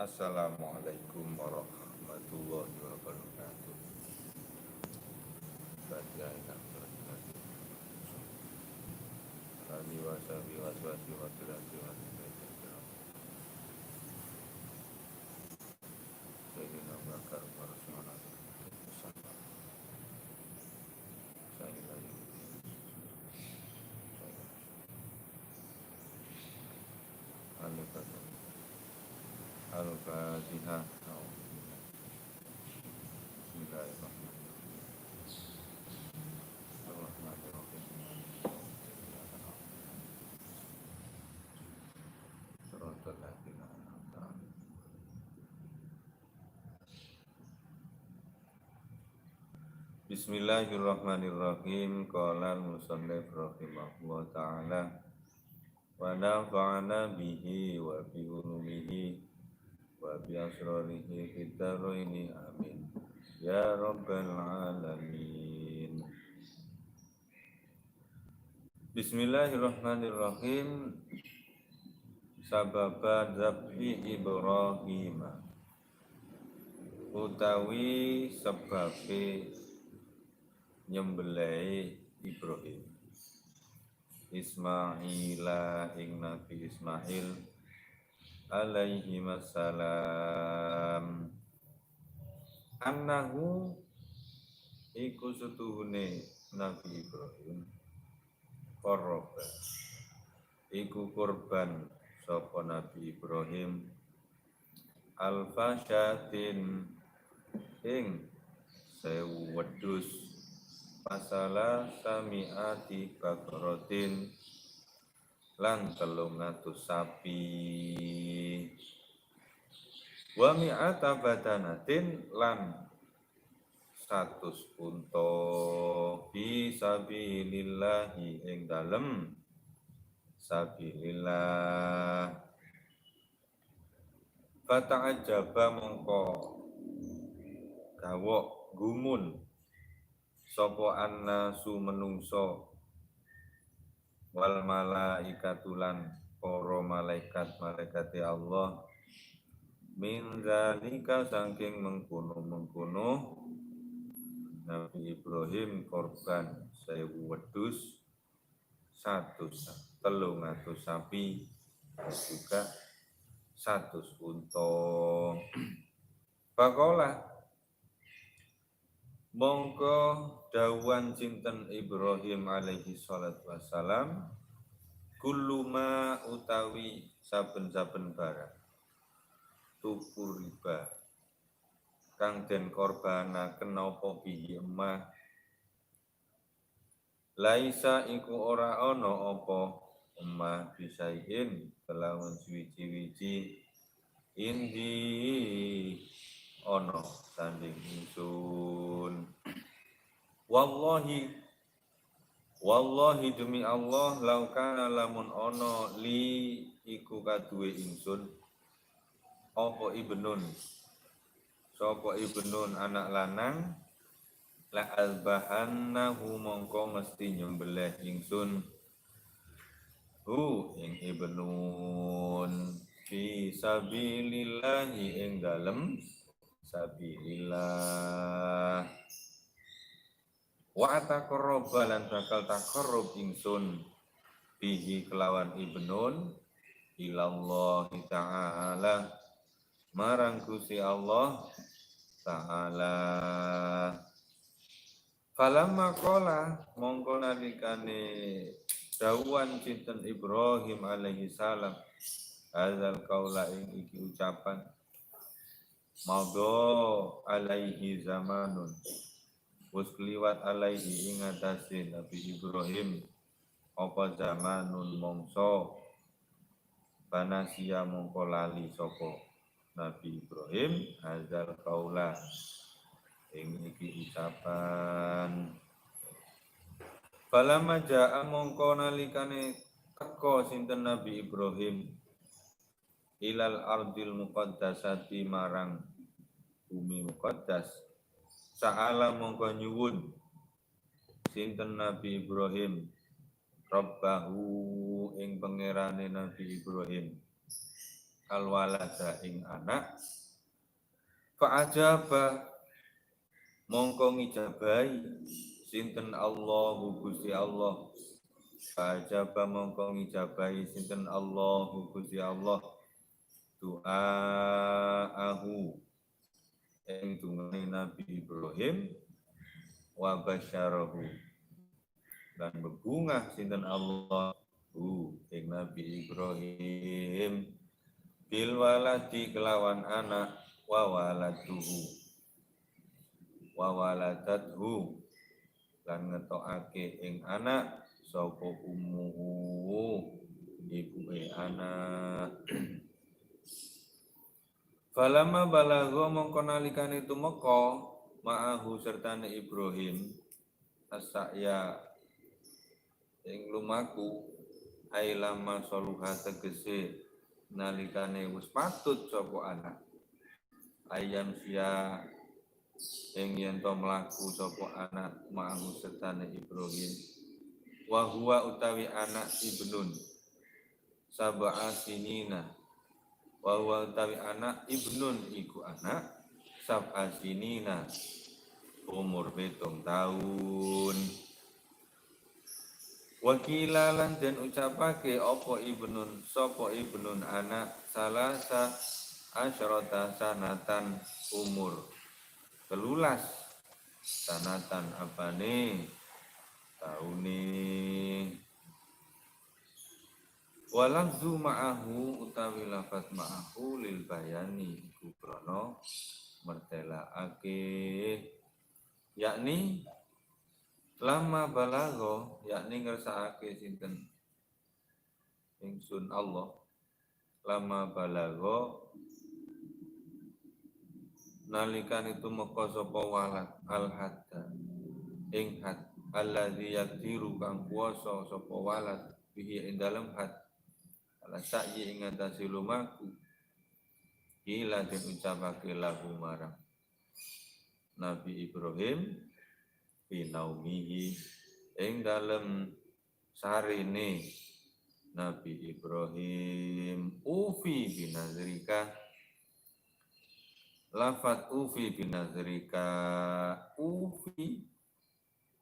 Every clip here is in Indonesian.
Assalamualaikum warahmatullahi wabarakatuh. Fatihah ingkang berkati. Ali wasabi waswasi wabilati wasbati. Sayyidina bakar warasmana. Sayyidina Al-Fatihah. Bismillahirrahmanirrahim. Qala al-musannif rahimahullah ta'ala wa nafa'ana bihi wa bi ulumihi wa bi asrarihi fid dharaini amin ya rabbal alamin. Bismillahirrahmanirrahim. Sababa zabhi Ibrahim utawi sebabe nyembelih Ibrahim Ismaila ing Nabi Ismail alaihi wassalam annahu iku setuhune Nabi Ibrahim qarraba iku kurban sapa Nabi Ibrahim alfasyatin ing sewu wedhus pasala samiati bakrotin lan 300 sapi wa mi'ata badanatin lan 100 unta fi sabilillahi ing dalem sabilillah. Fata'ajaba mongko gawok gumun sapa annasu menungso wal malaikatulan para malaikat Allah min zalika saking mengkono Nabi Ibrahim korban 1000 wedhus 300 sapi juga 100 unta. Pakola mongko dawuhan sinten Ibrahim alaihi salatu wassalam kulluma utawi saben-saben barang tuku riba kang den korbanaken apa bihi emah laisa iku ora ana apa emah bisain kelawan suwi-wiji indi ana sanding ingsun wallahi demi Allah laukana lamun ana li iku kaduwe ingsun apa ibnun sapa ibnun anak lanang la albahannahu mongko mesti nyembelih ingsun ing ibnun fi sabilillahi ing dalem sabilillah wa ataqarraba lan bakal taqarrub ingsun bihi kelawan ibnun ilallah ta'ala marang Gusti Allah ta'ala. Falamma qala mongko nalikane dawuhan sinten Ibrahim alaihi salam azal qaula ing iki ucapan maudho alaihi zamanun wis kliwat alaihi ing atase Nabi Ibrahim apa zamanun mongso panasia mongko lali sapa Nabi Ibrahim azal qaula ing iki ucapan. Falamma jaa mongko nalikane teka sinten Nabi Ibrahim ilal ardil muqaddasati marang bumi muqaddas sa'ala mongko nyuwun sinten Nabi Ibrahim Rabbahu ing pangerane Nabi Ibrahim alwalada ing anak fa'ajaba mongko ngijabahi sinten Allahu Gusti Allah fa'ajaba mongko ngijabahi sinten Allahu Gusti Allah du'aahu ing dungane Nabi Ibrahim wa basyarahu dan bebungah sinten Allah ing Nabi Ibrahim bil waladi kelawan anak wa waladathu lan ngetokake ing anak sapa ummuhu ibuke anak. Falamma balagha mongko nalikane tumeka ma'ahu sertane Ibrahim asya ing lumaku ailama soluha tegese nalikane wis patut sapa anak ayam sia ing yen to mlaku sapa anak ma'ahu sertane Ibrahim wa huwa utawi anak ibnun sab'a sinina wa huwa utawi anak ibnun iku anak sab'a sinina umur 7 tahun. Wakilalan dan ucapake apa ibnun sapa ibnun anak salasa asyrata sanatan umur 13 sanatan apane taune. Walafzu ma'ahu utawi lafaz ma'ahu lil bayani iku krana mertelaake yakni lama balago yakni ngersakake sinten ingsun Allah lama balago nalikan itu meka sapa walad al hadda ing had alladzi yaqdiru kang kuwasa sapa walad bihi ing dalem had ala sa'yi ing atase lumaku ila den ucapake lahu marang Nabi Ibrahim pinaumihi ing dalem sarene Nabi Ibrahim ufi binazrika lafat ufi binazrika ufi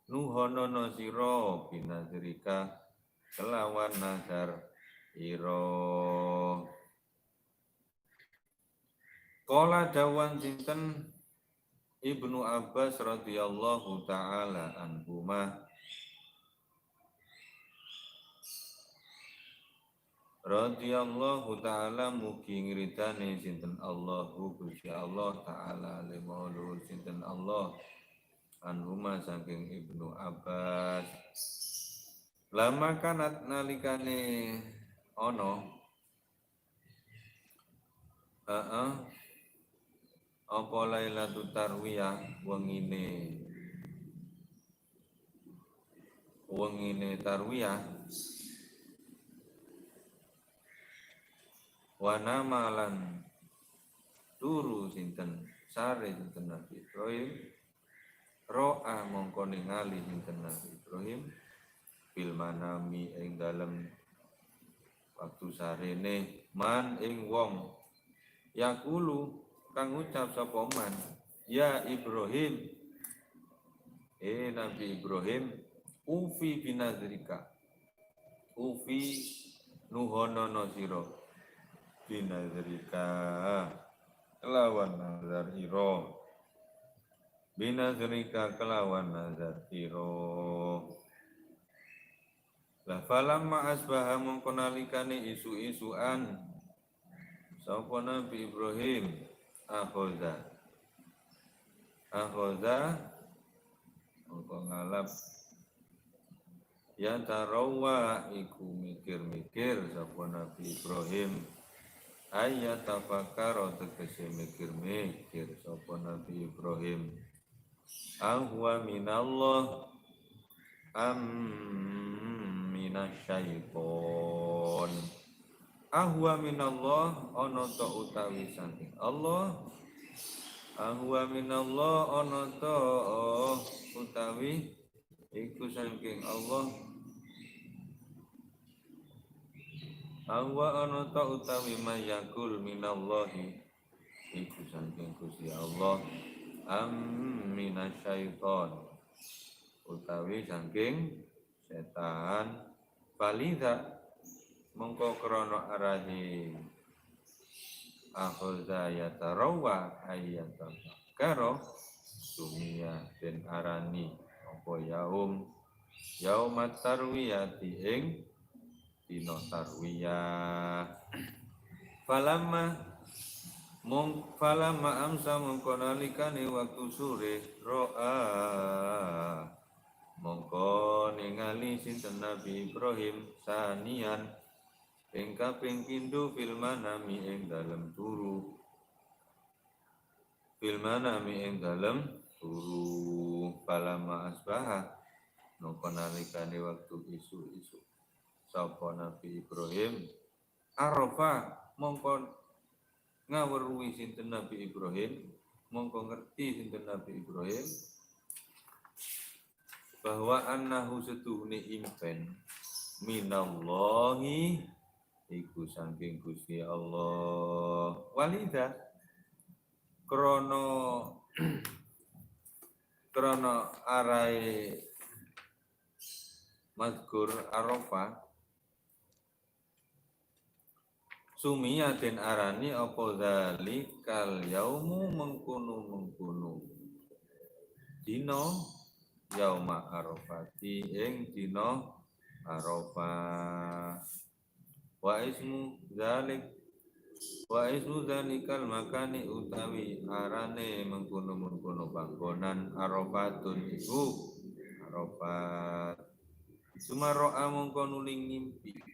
nuhonono sira binazrika kelawan nazar ira qala dawan sinten Ibnu Abbas radhiyallahu taala anhuma radhiyallahu taala mugi ngridane sinten Allahu Gusti Allah taala limaulud sinten Allah anhuma saking Ibnu Abbas lama kanat nalikane ana apa Lailatul Tarwiyah wengine tarwiyah wana malan turu sinten sare sinten Nabi Ibrahim ro'a mongko ningali sinten Nabi Ibrahim bil manami ing dalem waktu sarene man ing wong yakulu kang ucap sapa man ya Ibrahim Nabi Ibrahim ufi binazrika ufi nuhonono sira binazrika kelawan nazar ira binazrika kelawan nazar ira la falamma asbaha mongko nalikane isu-isuan sapa Nabi Ibrahim akhoza mongko ngalap ya tarawa iku mikir-mikir sapa Nabi Ibrahim ayat tafakkar tegese mikir-mikir sapa Nabi Ibrahim ahwa minallah minasyaiton ahwa minallah ana ta utawi saking Allah ahwa minallah ana ta utawi iku saking Allah Awa ana ta utawi mayakul minallahi iku saking Gusti Allah minasyaiton utawi saking setan balidha mongko krana arahi akhoza yatarawa ayatan karo sumia den arani apa yaumat tarwiyati ing dina tarwiyah falamma amsa mongko nalikane waktu sore ro'a mongko ningali sinten Nabi Ibrahim sanian ing kaping pindho fil manami ing dalem turu falamma asbaha mongko nalikane waktu isu-isu sapa Nabi Ibrahim arafa mongko ngaweruhi sinten Nabi Ibrahim mongko ngerti sinten Nabi Ibrahim bahwa annahu setuhune impen minallahi iku saking Gusti Allah walida krono arai mazkur arafa sumia den arani apa zalikal yaumu mengkono dina yauma arafati ing dina arafah wa ismu zalikal makani utawi arane mengkono panggonan arafatun iku arafat sumaro'a mongko nuling ngimpi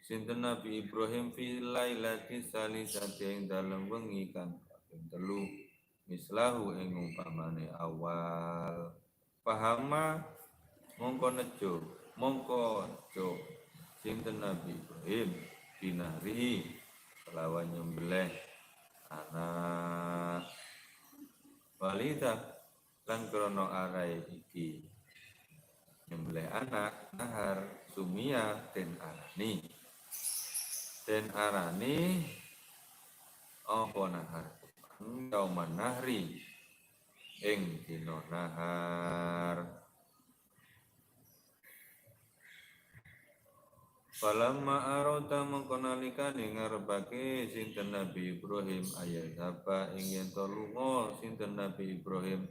sinten Nabi Ibrahim fi lailati salisati ing dalem wengi kang kaping 3 mislahu ing umpamane awal pahama mongko nejo sinten Nabi Ibrahim binari kelawan nyembelih anak walida lan krono arai iki nyembelih anak nahar sumia den arani apa nahar yauman nahri ing dina nahar falamma arada mengko nalikane ngarepake sinten Nabi Ibrahim ayat apa ing yen to lunga sinten Nabi Ibrahim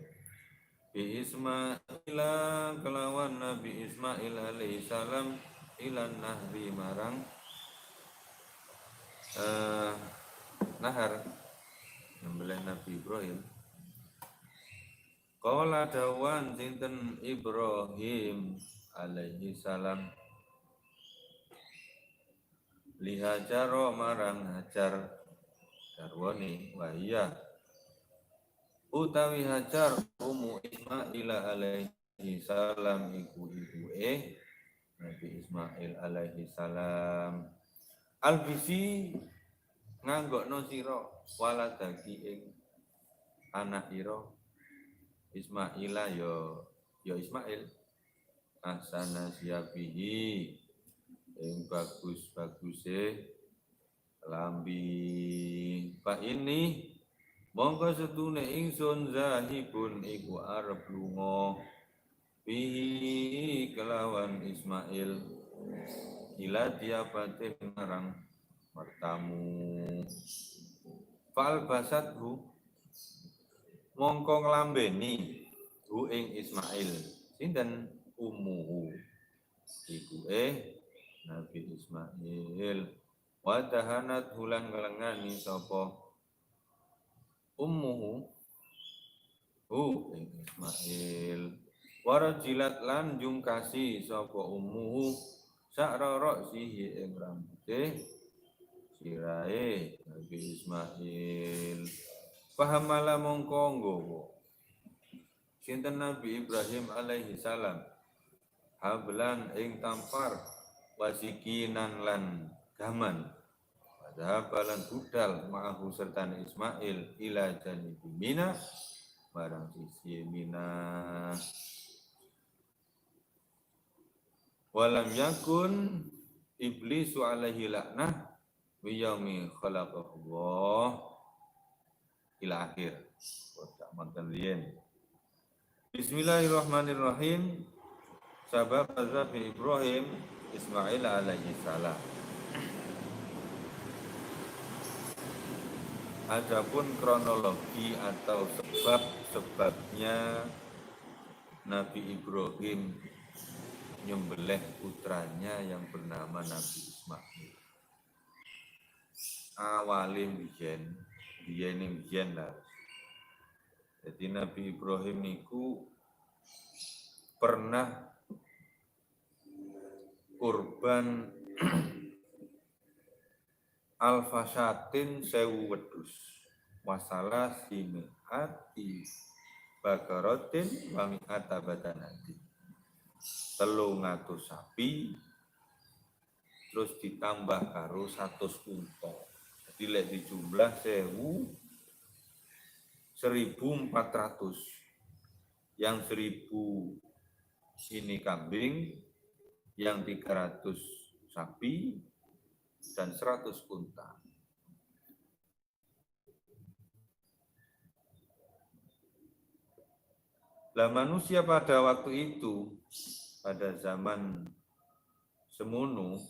bi Ismaila kelawan Nabi Ismail alaihi salam ilan nahri marang nahar nyembelih Nabi Ibrahim qala dawan sinten Ibrahim alaihi salam lihajaro marang Hajar garwane wahia utawi Hajar ummu Ismail alaihi salam iku ibuke Nabi Ismail alaihi salam albisi nganggokno sira waladaki ing anak ira Ismaila ya Ismail asana siapihi ing bagus-baguse lambi pak ini mongko setune ingsun zahibun iku arep lunga bihi kelawan Ismail ila diabatin marang mertamu fal basathu mongko nglambeni hu ing Ismail sinten ummuhu iku Nabi Ismail wa dahanat hulan ngelengani sapa ummuhu hu ing Ismail warajilat lan jungkasi sapa ummuhu sa'ra ra'sihi ing rambute sirahe Nabi Ismail pahamala mongko nggawa sinten Nabi Ibrahim alaihi salam hablan ing tampar wasikinan lan gaman wadhabalan budal ma'ahu sertane Ismail ila janibi Mina barang sisi Mina Walam yakun iblisu alaihi laknah biyaumi khalaqallah ila akhir. Kotak mantan riyen. Bismillahirrahmanirrahim. Sabab Nabi Ibrahim Ismail alaihi salam. Adapun kronologi atau sebabnya Nabi Ibrahim nyembelih putranya yang bernama Nabi Ismail. Awalnya biyen lah. Jadi Nabi Ibrahim niku pernah kurban alfasatin sewu wedus wasalah simiati bakarotin wami atabadanati 300 sapi terus ditambah karo 100 unta. Jadi lek dijumlah 1400. Yang 1000 ini kambing, yang 300 sapi dan 100 unta. Lah manusia pada waktu itu, pada zaman semono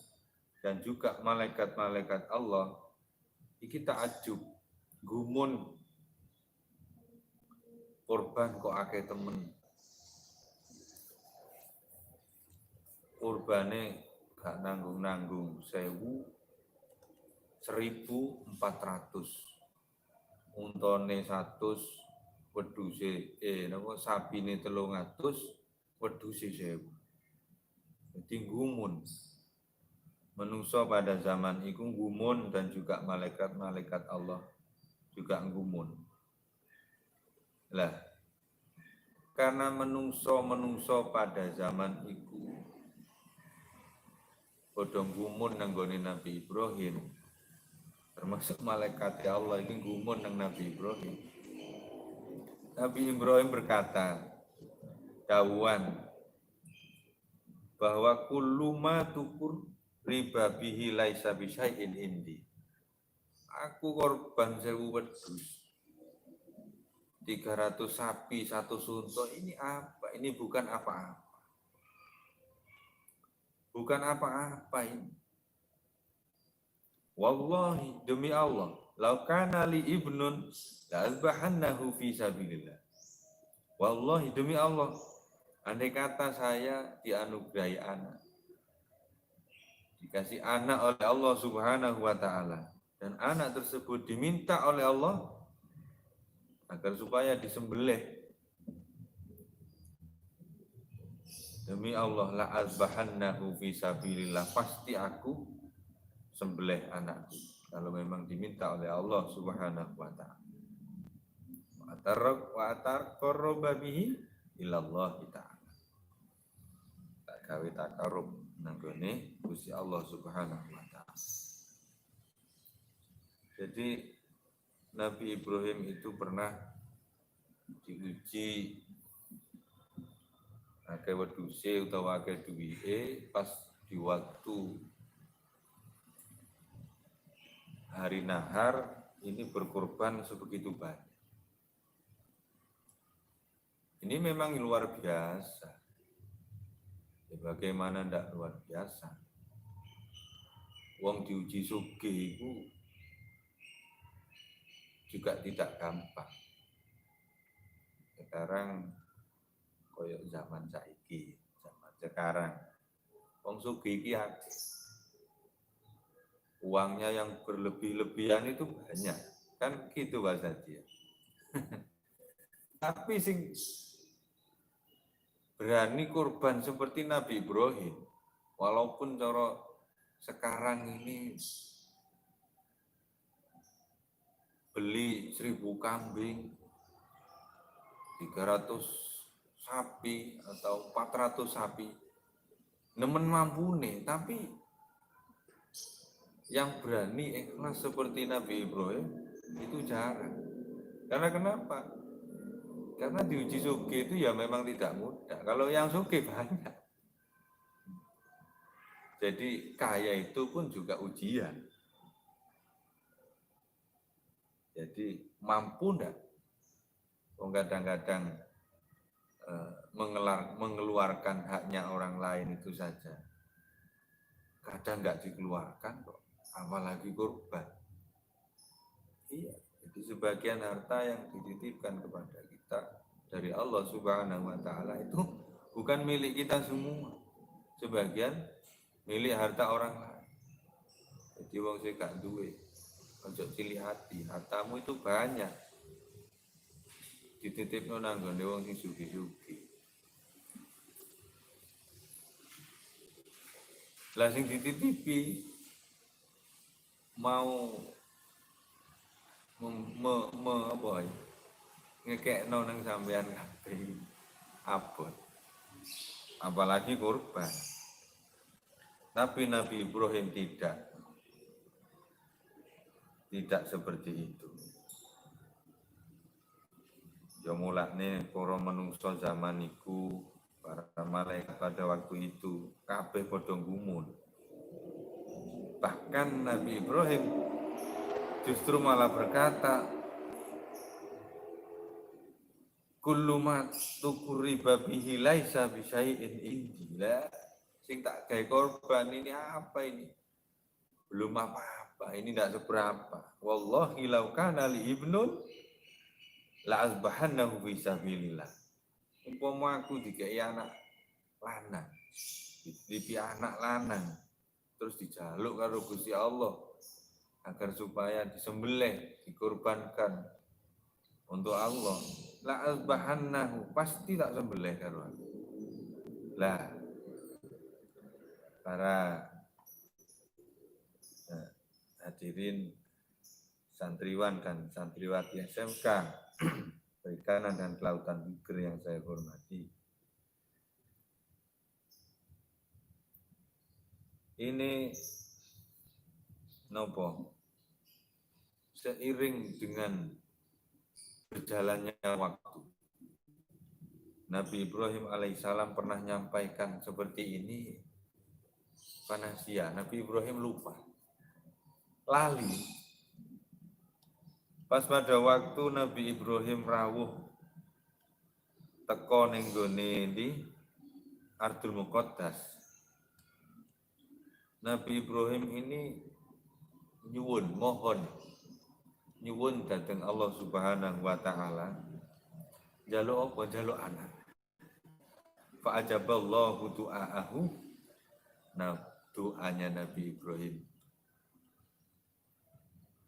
dan juga malaikat-malaikat Allah, iki takjub, gumun korban kok akeh temen. Kurbane gak nanggung-nanggung 1400. Untone 100, wedhuse sapine 300, wedhuse 1000. Jadi gumun. Menungso pada zaman itu gumun dan juga malaikat-malaikat Allah juga gumun. Lah, karena menungso pada zaman itu bodong gumun nanggone Nabi Ibrahim, termasuk malaikat Allah ini gumun nang Nabi Ibrahim. Nabi Ibrahim berkata, dawuhan bahwa kullu ma tukur riba bihi laisa bisyai'in indi. Aku korban 1000 wedhus, 300 sapi, 1 unta, ini apa? Ini bukan apa-apa. Bukan apa-apa ini. Wallahi, demi Allah, lau kana li ibnun la azbahannahu fi sabilillah. Wallahi, demi Allah, andai kata saya dianugerahi anak, dikasih anak oleh Allah Subhanahu wa ta'ala, dan anak tersebut diminta oleh Allah agar supaya disembelih, demi Allah la azbahannahu fi sabilillah, pasti aku sembelih anakku kalau memang diminta oleh Allah Subhanahu wa ta'ala. Wa atarqarraba bihi ilallah ta'ala. Tak gawe takarub nanggone Gusti Allah Subhanahu wa ta'ala. Jadi Nabi Ibrahim itu pernah diuji akeh wedhuse utawa akeh duwike pas di waktu hari nahar ini berkorban sebegitu banyak. Ini memang luar biasa. Ya, bagaimana ndak luar biasa? Wong diuji sugih itu juga tidak gampang. Sekarang koyok zaman saiki, zaman sekarang. Wong sugih iki akeh. Uangnya yang berlebih-lebihan itu banyak. Kan gitu bahasa dia. Tapi sing berani korban seperti Nabi Ibrahim, walaupun cara sekarang ini beli 1000 kambing, 300 sapi atau 400 sapi, nemen mampune, tapi yang berani ikhlas seperti Nabi Ibrahim itu jarang. Karena kenapa? Karena diuji sugih itu ya memang tidak mudah. Kalau yang sugih banyak. Jadi kaya itu pun juga ujian. Jadi mampu enggak? Kadang-kadang mengeluarkan haknya orang lain itu saja. Kadang enggak dikeluarkan kok, apalagi korban. Iya, jadi sebagian harta yang dititipkan kepada kita dari Allah Subhanahu wa taala itu bukan milik kita semua. Sebagian milik harta orang lain. Jadi wong sing gak duwe, ojo cilik hati, hartamu itu banyak. Dititipno nang gone wong sing sugih-sugih. Lah sing dititipi mau apa ya? Ngekekno nang sampean kabeh. Abot. Apalagi korban. Tapi Nabi Ibrahim tidak seperti itu. Ya mulane para manungsa zaman iku, para malaikat pada waktu itu kabeh padha gumun. Bahkan Nabi Ibrahim justru malah berkata, kullu ma tukuriba bihi laisa bisyai'in indi. Lah sing tak gawe korban ini apa ini? Belum apa-apa, ini tidak seberapa. Wallahi law kana li ibnun la azbahannahu fi sabilillah. Umpama aku dikai anak lanang, dipi anak lanang, terus dijaluk karo Gusti Allah agar supaya disembelih, dikorbankan untuk Allah. La azbahannahu, pasti tak sembelih karo aku. Lah para hadirin santriwan dan santriwati SMK Perikanan dan Kelautan Uger yang saya hormati. Ini nopo seiring dengan berjalannya waktu. Nabi Ibrahim alaihissalam pernah menyampaikan seperti ini, panasia. Nabi Ibrahim lupa, lali. Pas pada waktu Nabi Ibrahim rawuh teko ning gone di Ardul Muqaddas. Nabi Ibrahim ini mohon nyuwun dateng Allah Subhanahu wa taala. Jaluk apa? Jaluk anak. Fa ajaballahu du'aahu. Nah, doanya Nabi Ibrahim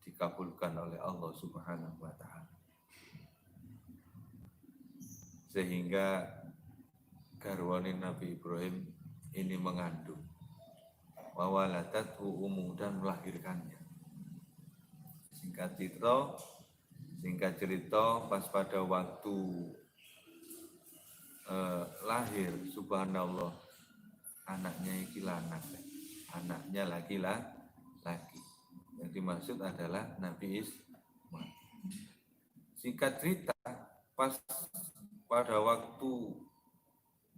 dikabulkan oleh Allah Subhanahu wa taala. Sehingga garwane Nabi Ibrahim ini mengandung, wawaladathu dan melahirkannya. Singkat cerita pas pada waktu lahir, subhanallah, anaknya iki lanang, anaknya laki-laki. Yang dimaksud adalah Nabi Ismail. Singkat cerita, pas pada waktu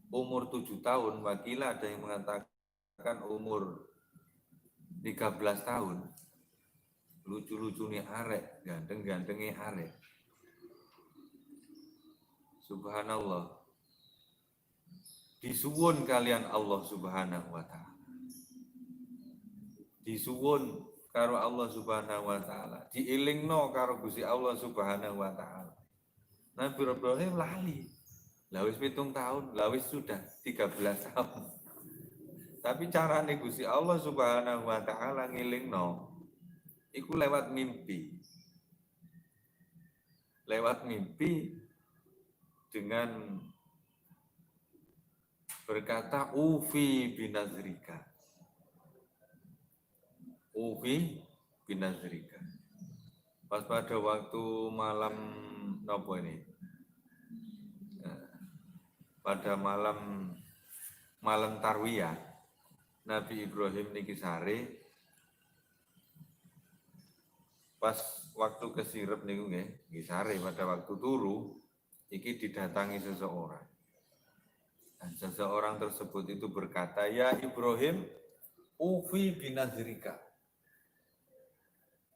umur 7 tahun, wakilah ada yang mengatakan umur 13 tahun, lucu-lucunya arek, ganteng-gantengnya arek. Subhanallah. Disuwun kalian Allah Subhanahu wa taala. Disuwun karo Allah Subhanahu wa taala. Diilingno karo Gusti Allah Subhanahu wa taala. Nabi Ibrahim lali. Lah wis 7 tahun, lah wis sudah 13 tahun. Tapi carane Gusti Allah Subhanahu wa taala ngilingno iku lewat mimpi. Lewat mimpi dengan berkata ufi binazrika. Ufi binazrika. Pas pada waktu malam nopo ini? Pada malam tarwiyah, Nabi Ibrahim niki sare pas waktu kesirep niku nggih sare pada waktu turu iki didatangi seseorang. Dan seseorang tersebut itu berkata, "Ya Ibrahim, ufi binadzrika.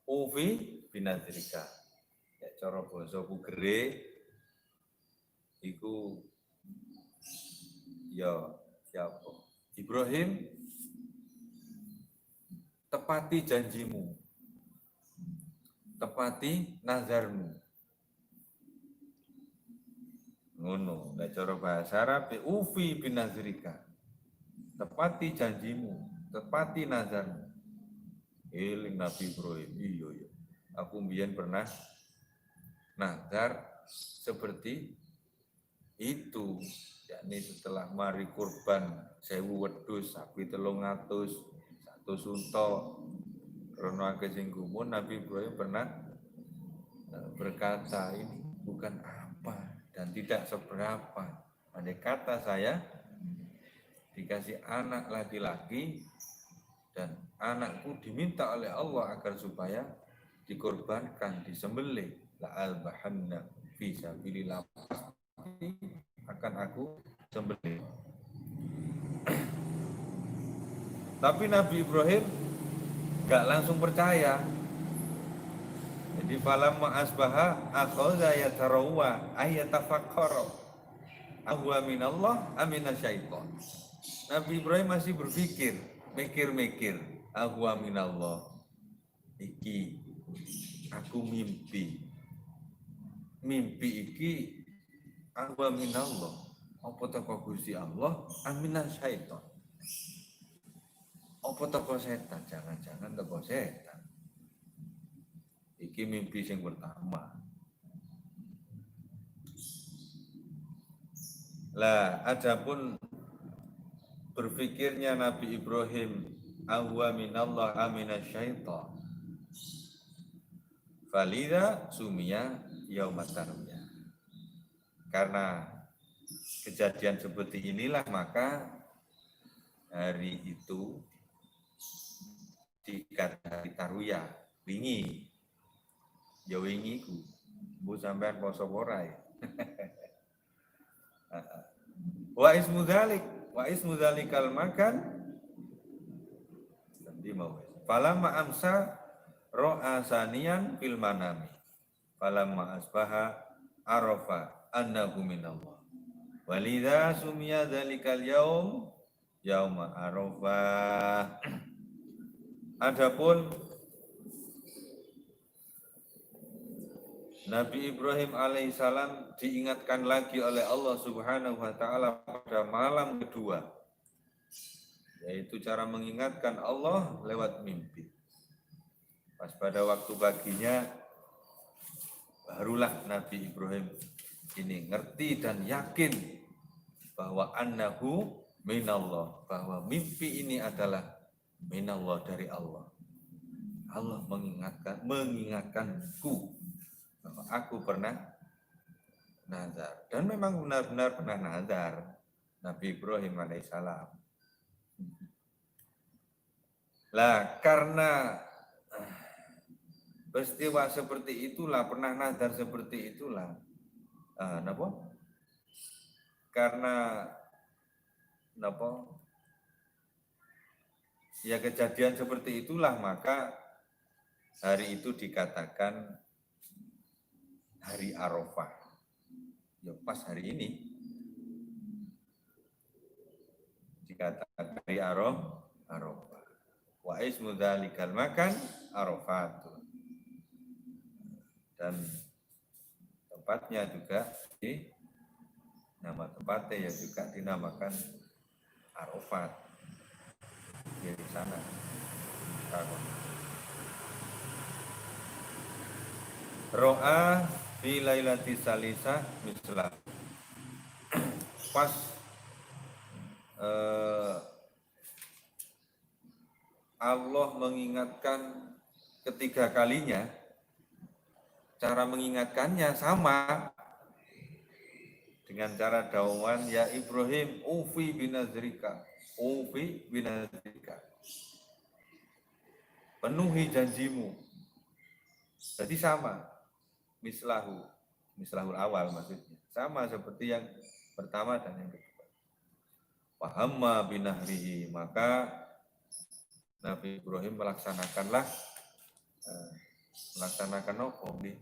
Ufi binadzrika. Ya cara basa Bugere iku ya siapa? Ibrahim, tepati janjimu. Tepati nazarmu. Ngono, nek cara bahasa Arab ufi binadzrika. Tepati janjimu, tepati nazarmu. Eling Nabi Ibrahim. Iya. Aku mbiyen pernah nazar seperti itu. Yakni setelah mari kurban 1000 wedhus, sapi 300, 1 sunta. Karena sing gumun Nabi Ibrahim pernah berkata ini bukan apa dan tidak seberapa. Andai kata saya dikasih anak laki-laki dan anakku diminta oleh Allah agar supaya dikorbankan, disembelih, la'albahanna fi sabilillah, akan aku sembelih. Tapi Nabi Ibrahim gak langsung percaya. Jadi falamma asbaha akhadha yatarawwa ayatafakkara ahwa minallah amina syaitan. Nabi Ibrahim masih berpikir, mikir-mikir, ahwa minallah. Iki aku mimpi. Mimpi iki ahwa minallah. Apa teko Gusti Allah amina syaitan. Apa teko setan? Jangan-jangan teko setan. Iki mimpi yang pertama. Lah, adapun berpikirnya Nabi Ibrahim ahwa minallah aminasyaitan. Falidha sumia yaumat tarwiyah. Karena kejadian seperti inilah maka hari itu dikatakan hari tarwiyah, wingi. Ya wingi ku. Bu sampean poso ora ya. Wa ismu dzalikal makan nanti mau. Falamma amsa ro'a saniyan fil manami. Falamma asbaha arafa annahu minallah. Walidha sumya dzalikal yaum yauma arafah. Adapun Nabi Ibrahim alaihissalam diingatkan lagi oleh Allah Subhanahu wa taala pada malam kedua, yaitu cara mengingatkan Allah lewat mimpi. Pas pada waktu paginya barulah Nabi Ibrahim ini ngerti dan yakin bahwa annahu minallah, bahwa mimpi ini adalah minallah, dari Allah. Allah mengingatkanku bahwa aku pernah nazar, dan memang benar-benar pernah nazar Nabi Ibrahim alaihissalam. Lah karena peristiwa seperti itulah, pernah nazar seperti itulah, napa? Karena napa? Ya kejadian seperti itulah maka hari itu dikatakan hari Arafah. Ya pas hari ini dikatakan hari Arafah. Wa ismu dzalikal makan Arafat. Dan tempatnya juga nama tempatnya ya juga dinamakan Arafat. Di sana. Ro'a fi lailati salisah mislah. Pas Allah mengingatkan ketiga kalinya, cara mengingatkannya sama dengan cara dawan ya Ibrahim ufi binadzrika, penuhi janjimu. Jadi sama, mislahul awal maksudnya, sama seperti yang pertama dan yang kedua. Fahamma binahrihi, maka Nabi Ibrahim melaksanakan apa nih?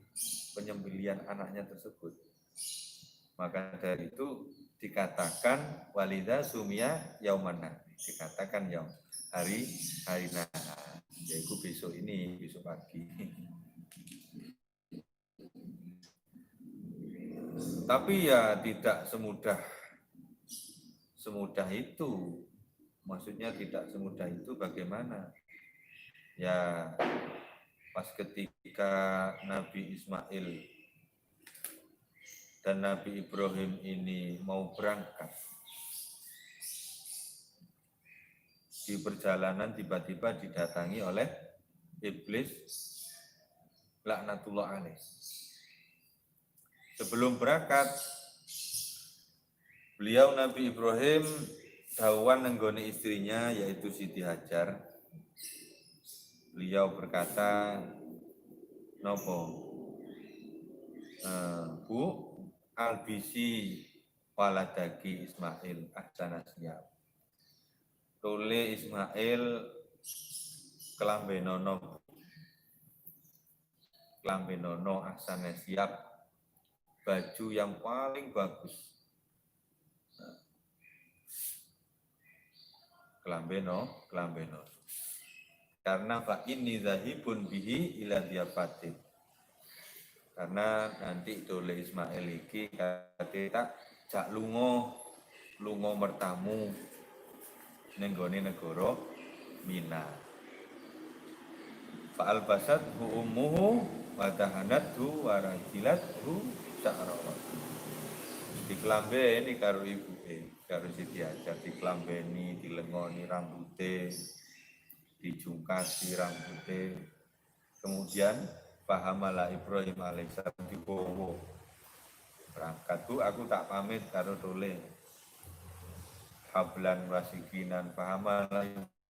Penyembelihan anaknya tersebut. Maka dari itu dikatakan walida sumia yauman nahri, dikatakan hari nahar, yaitu besok pagi. Tapi ya tidak semudah itu. Maksudnya tidak semudah itu bagaimana? Ya pas ketika Nabi Ismail dan Nabi Ibrahim ini mau berangkat, di perjalanan tiba-tiba didatangi oleh iblis laknatullah alaih. Sebelum berangkat, beliau Nabi Ibrahim dawuhan nenggone istrinya yaitu Siti Hajar. Beliau berkata, nopo, Bu, albisi waladaki Ismail ahsana siyab. Tole Ismail klambenono ahsana siyab, baju yang paling bagus. Klambeno. Karena fa inni zahibun bihi ila diapatin. Karena nanti dole Ismail iki kate tak jak lunga mertamu ning gone negara Mina. Fa albasat hu ummuhu wa tahanathu wa rajilathu sa'rawat. Diklambeni karo ibuke, karo Siti Hajar, diklambeni, dilengoni rambute, dijungkasi rambute. Kemudian pahamala Ibrahim alaihissalam dibawa berangkat. Bu, aku tak pamit karo tole hablan wasikinan. Pahamala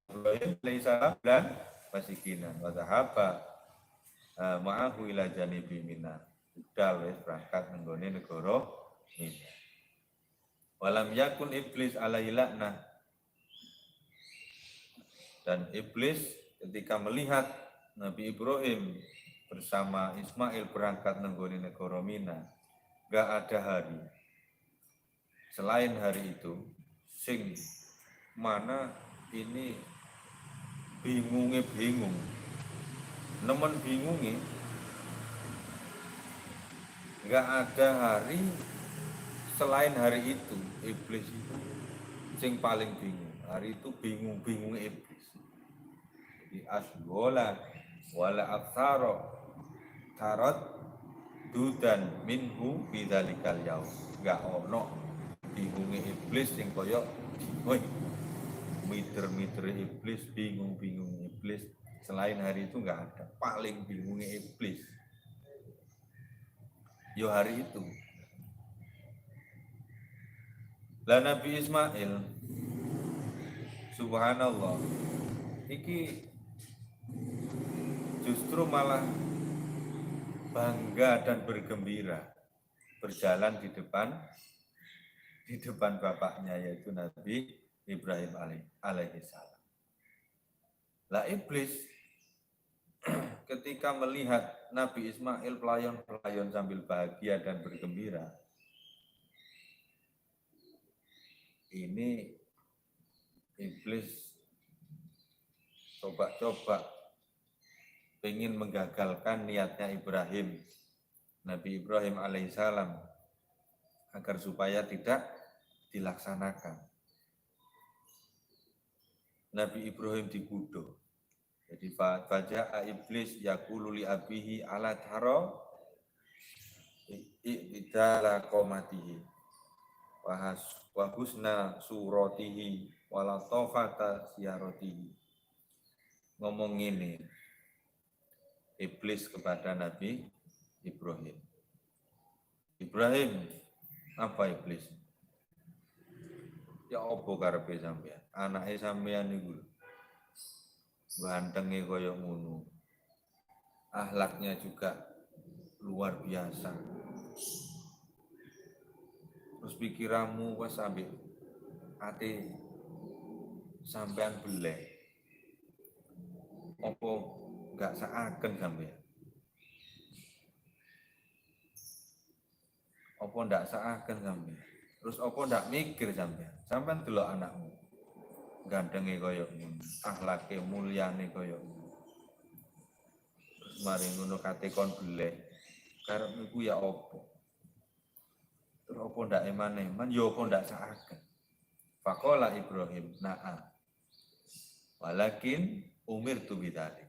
Ibrahim alaihissalam hablan wasikinan wa dhahaba ma'ahu ila janibi Mina. Budal wis berangkat nenggone negara Mina. Walam yakun iblis alaihi laknah. Dan iblis ketika melihat Nabi Ibrahim bersama Ismail berangkat nenggone negara Mina, gak ada hari selain hari itu sing mana ini bingung, nemen bingungi, gak ada hari selain hari itu. Iblis itu sing paling bingung, hari itu bingung iblis. Di asgola wala aksaro tarot dudan minhu bidzalikal yaum. Gak ono bingungi iblis sing koyo woi miter iblis, bingung iblis selain hari itu gak ada. Paling bingungi iblis yo hari itu. Lah Nabi Ismail subhanallah iki justru malah bangga dan bergembira berjalan di depan bapaknya yaitu Nabi Ibrahim alaihissalam. Lah iblis ketika melihat Nabi Ismail pelayon sambil bahagia dan bergembira, ini iblis coba ingin menggagalkan niatnya Nabi Ibrahim alaihissalam agar supaya tidak dilaksanakan. Nabi Ibrahim dibunuh. Jadi faja'a iblis yaqulu li abihi ala tara idala qomatihi wa husna suratihi wa latafata siyaratihi. Ngomong ini iblis kepada Nabi Ibrahim. Ibrahim, apa iblis? Ya opo karepe sampean? Anake sampean niku gantenge kaya ngono. Akhlaknya juga luar biasa. Terus pikiranmu wis sampe ati sampean beleh. Apa gak seaken sampean? Apa ndak seaken sampean? Terus apa ndak mikir sampean? Sampean delok anakmu. Gandenge kaya ngono, akhlake mulyane kaya ngono. Terus mari ngono kate kon geleh. Karepmu ku ya apa? Terus apa ndak eman-eman ya apa ndak seaken? Faqala Ibrahim, "Na'am. Walakin umirtu bidzalik."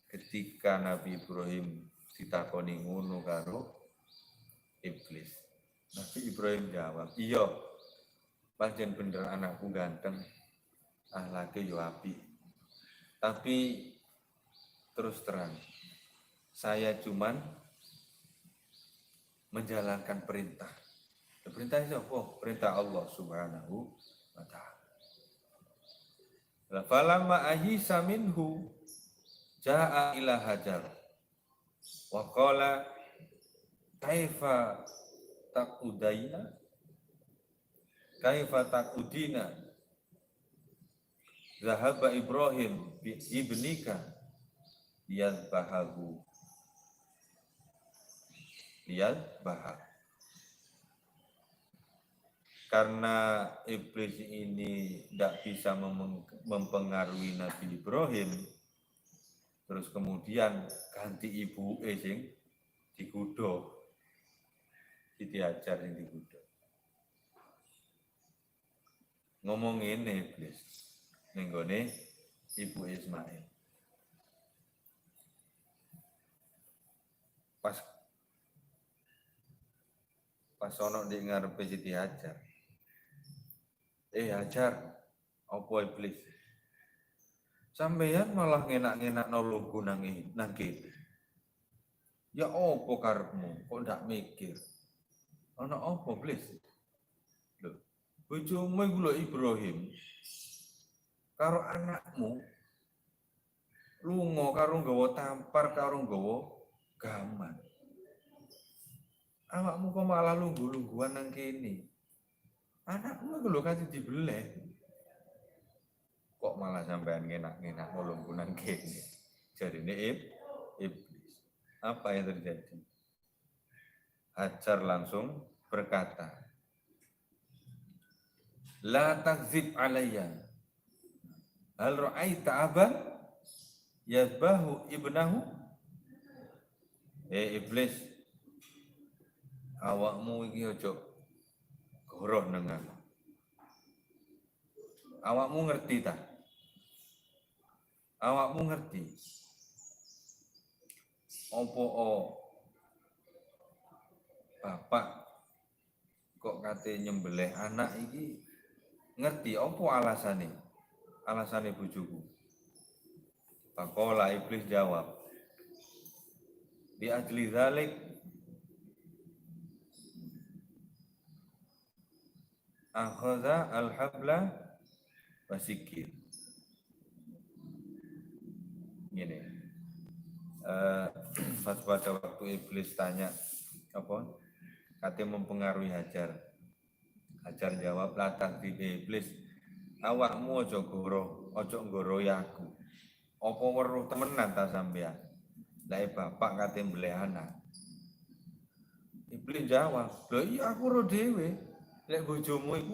Ketika Nabi Ibrahim ditakoni ngono karo iblis. Nabi Ibrahim jawab, "Iya, pancen bener anakku ganteng, akhlake yo apik. Tapi terus terang, saya cuman menjalankan perintah. Perintah siapa? Perintah Allah Subhanahu wa ta'ala. Falamma ahisa minhu ja'a ila hajar wa qala kaifa takudina zahaba Ibrahim bi ibnika liyadbahahu karena iblis ini tidak bisa mempengaruhi Nabi Ibrahim, terus kemudian ganti ibu sing digudo, diajar yang digudo. Ngomong ini iblis, nenggone ibu Ismail. Pas ono di ngarepe Siti Hajar. Hajar, apa iblis? Sampeyan malah ngenak-ngenak nolongku nang kene. Ya apa karepmu? Kok ndak mikir? Ana apa iblis? Lho, bojomu iku lho Ibrahim. Karo anakmu lunga karo nggawa tampar karo nggawa gaman. Awakmu kok malah lungguh-lungguhan nang kene. Anakmu iku lho kasih dibeleh. Kok malah sampean ngenak-ngenak lungguh nang kene. Jarine iblis. Apa yang terjadi? Hajar langsung berkata, "La takzib alayya. Hal ra'aita aban yadbahu ibnahu?" Iblis, awakmu iki ojo goroh nang aku. Awakmu ngerti ta? Awakmu ngerti? Opo bapak kok kate nyembelih anak iki ngerti opo alasane? Alasane bojoku. Faqala iblis jawab, "Bi ajli dzalik akhadha al-habla wasikir." Gini, pas pada waktu iblis tanya apa? Katanya mempengaruhi Hajar. Hajar jawab, "Latang di iblis, awakmu ojo nggorohi aku. Apa weruh temenan ta sampean? Lah bapak katanya mbelih anak." Iblis jawab, "Lho iya aku ro dhewe. Lek bojomu iku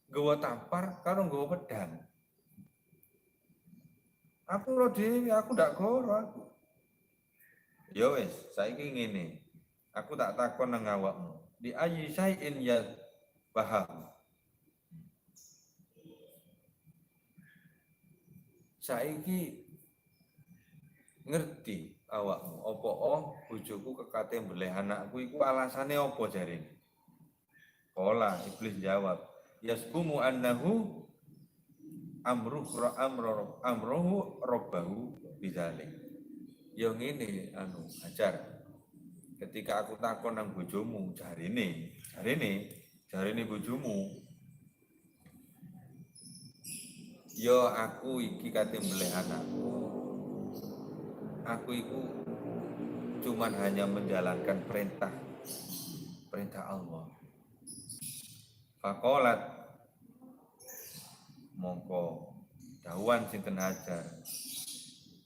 nggawa tampar karo nggawa pedang. Aku ro dhewe, aku ndak goro aku." Ya wis, saiki ngene. Aku tak takon nang awakmu. Di ayyi syai'in ya paham. Saiki ngerti awakmu apa bojoku kekate mbelih anakku iku alasane apa jarine? Kala iblis jawab, "Yasbumu annahu amruhu rabbahu bidzalik." Ya ngene Hajar. Ketika aku takon nang bojomu, jarine bojomu, ya aku iki kate mbelih anakku. Aku iku cuman hanya menjalankan perintah Allah. Faqalat mongko dawuhan sinten Hajar,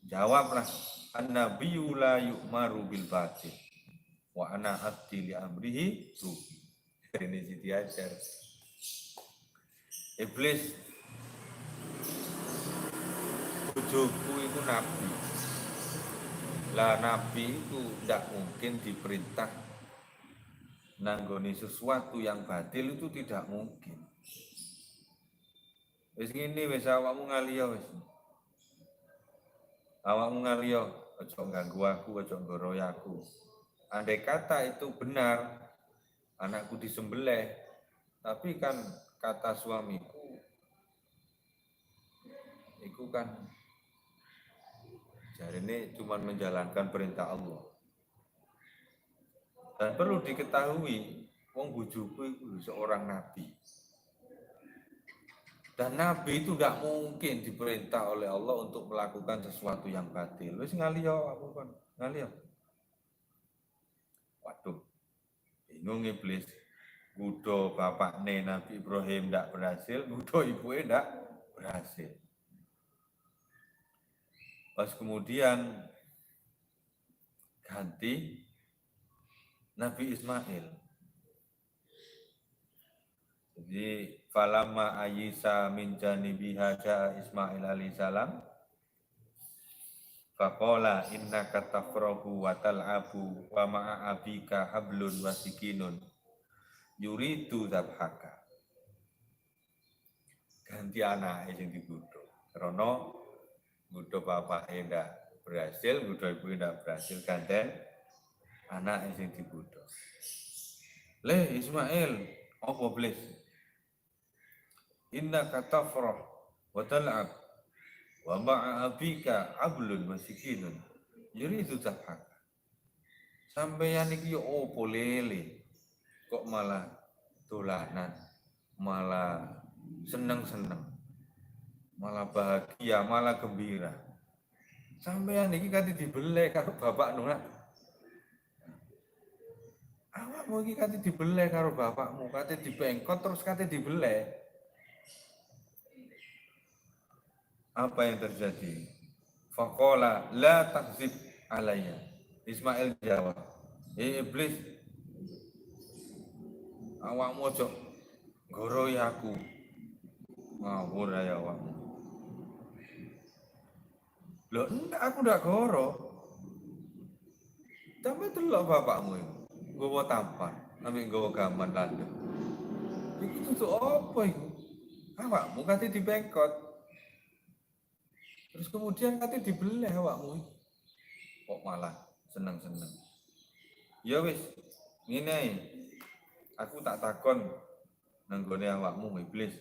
Jawablah, an-nabiyyu la yu'maru bil batil wa ana abdi li amrihi ruhi. Ini Siti Hajar. Iblis, bojoku itu nabi. Lah nabi itu tidak mungkin diperintah nanggoni sesuatu yang batil, itu tidak mungkin. Wis ngene wis awakmu ngaliyo wis. Awakmu ngaliyo, aja ganggu aku, aja ngoroy aku. Andai kata itu benar, anakku disembelih, tapi kan kata suamiku, itu kan jarine cuma menjalankan perintah Allah. Dan perlu diketahui, wong bojoku itu seorang nabi. Dan nabi itu tidak mungkin diperintah oleh Allah untuk melakukan sesuatu yang batil. Wis ngaliyo aku kan, ngaliyo. Waduh, bingung iblis. Gudo bapakne Nabi Ibrahim tidak berhasil, gudo ibunya tidak berhasil. Pas kemudian ganti Nabi Ismail. Jadi falamma ayisa min janibiha ja'a Ismail alaihi salam faqala innaka tafrahu wa tal'abu wa ma'a abika hablun wa sikinun yuridu dzabhaka. Ganti anak yang digudo. Karena gudo bapak ndak berhasil, gudo ibu ndak berhasil, ganten anak yang digudo. Le Ismail, apa blis? Innaka tafrah wa tal'ab wa ma'a abika hablun wa sikinun yuridu dzabhaka. Sampeyan iki yo opo lele? Kok malah dolanan, malah seneng-seneng, malah bahagia, malah gembira. Sampeyan iki kate dibeleh karo bapakmu nak. Awakmu iki kate dibeleh karo bapakmu, kate dibengkot terus kate dibeleh. Apa yang terjadi? Faqala la takzib alayya. Ismail jawab, iblis, awakmu ojo ngoroy aku. Ngawur ya awakmu. Loh, enggak, aku ndak goro. Tapi delok bapakmu itu. Nggawa tampar, ambek nggawa gaman landep. Iku tuh apa iku? Awakmu kate dibengkot. Terus kemudian kate dibeleh awakmu. Kok malah seneng-seneng. Ya wis, ngene. Aku tak takon nanggone awakmu iblis.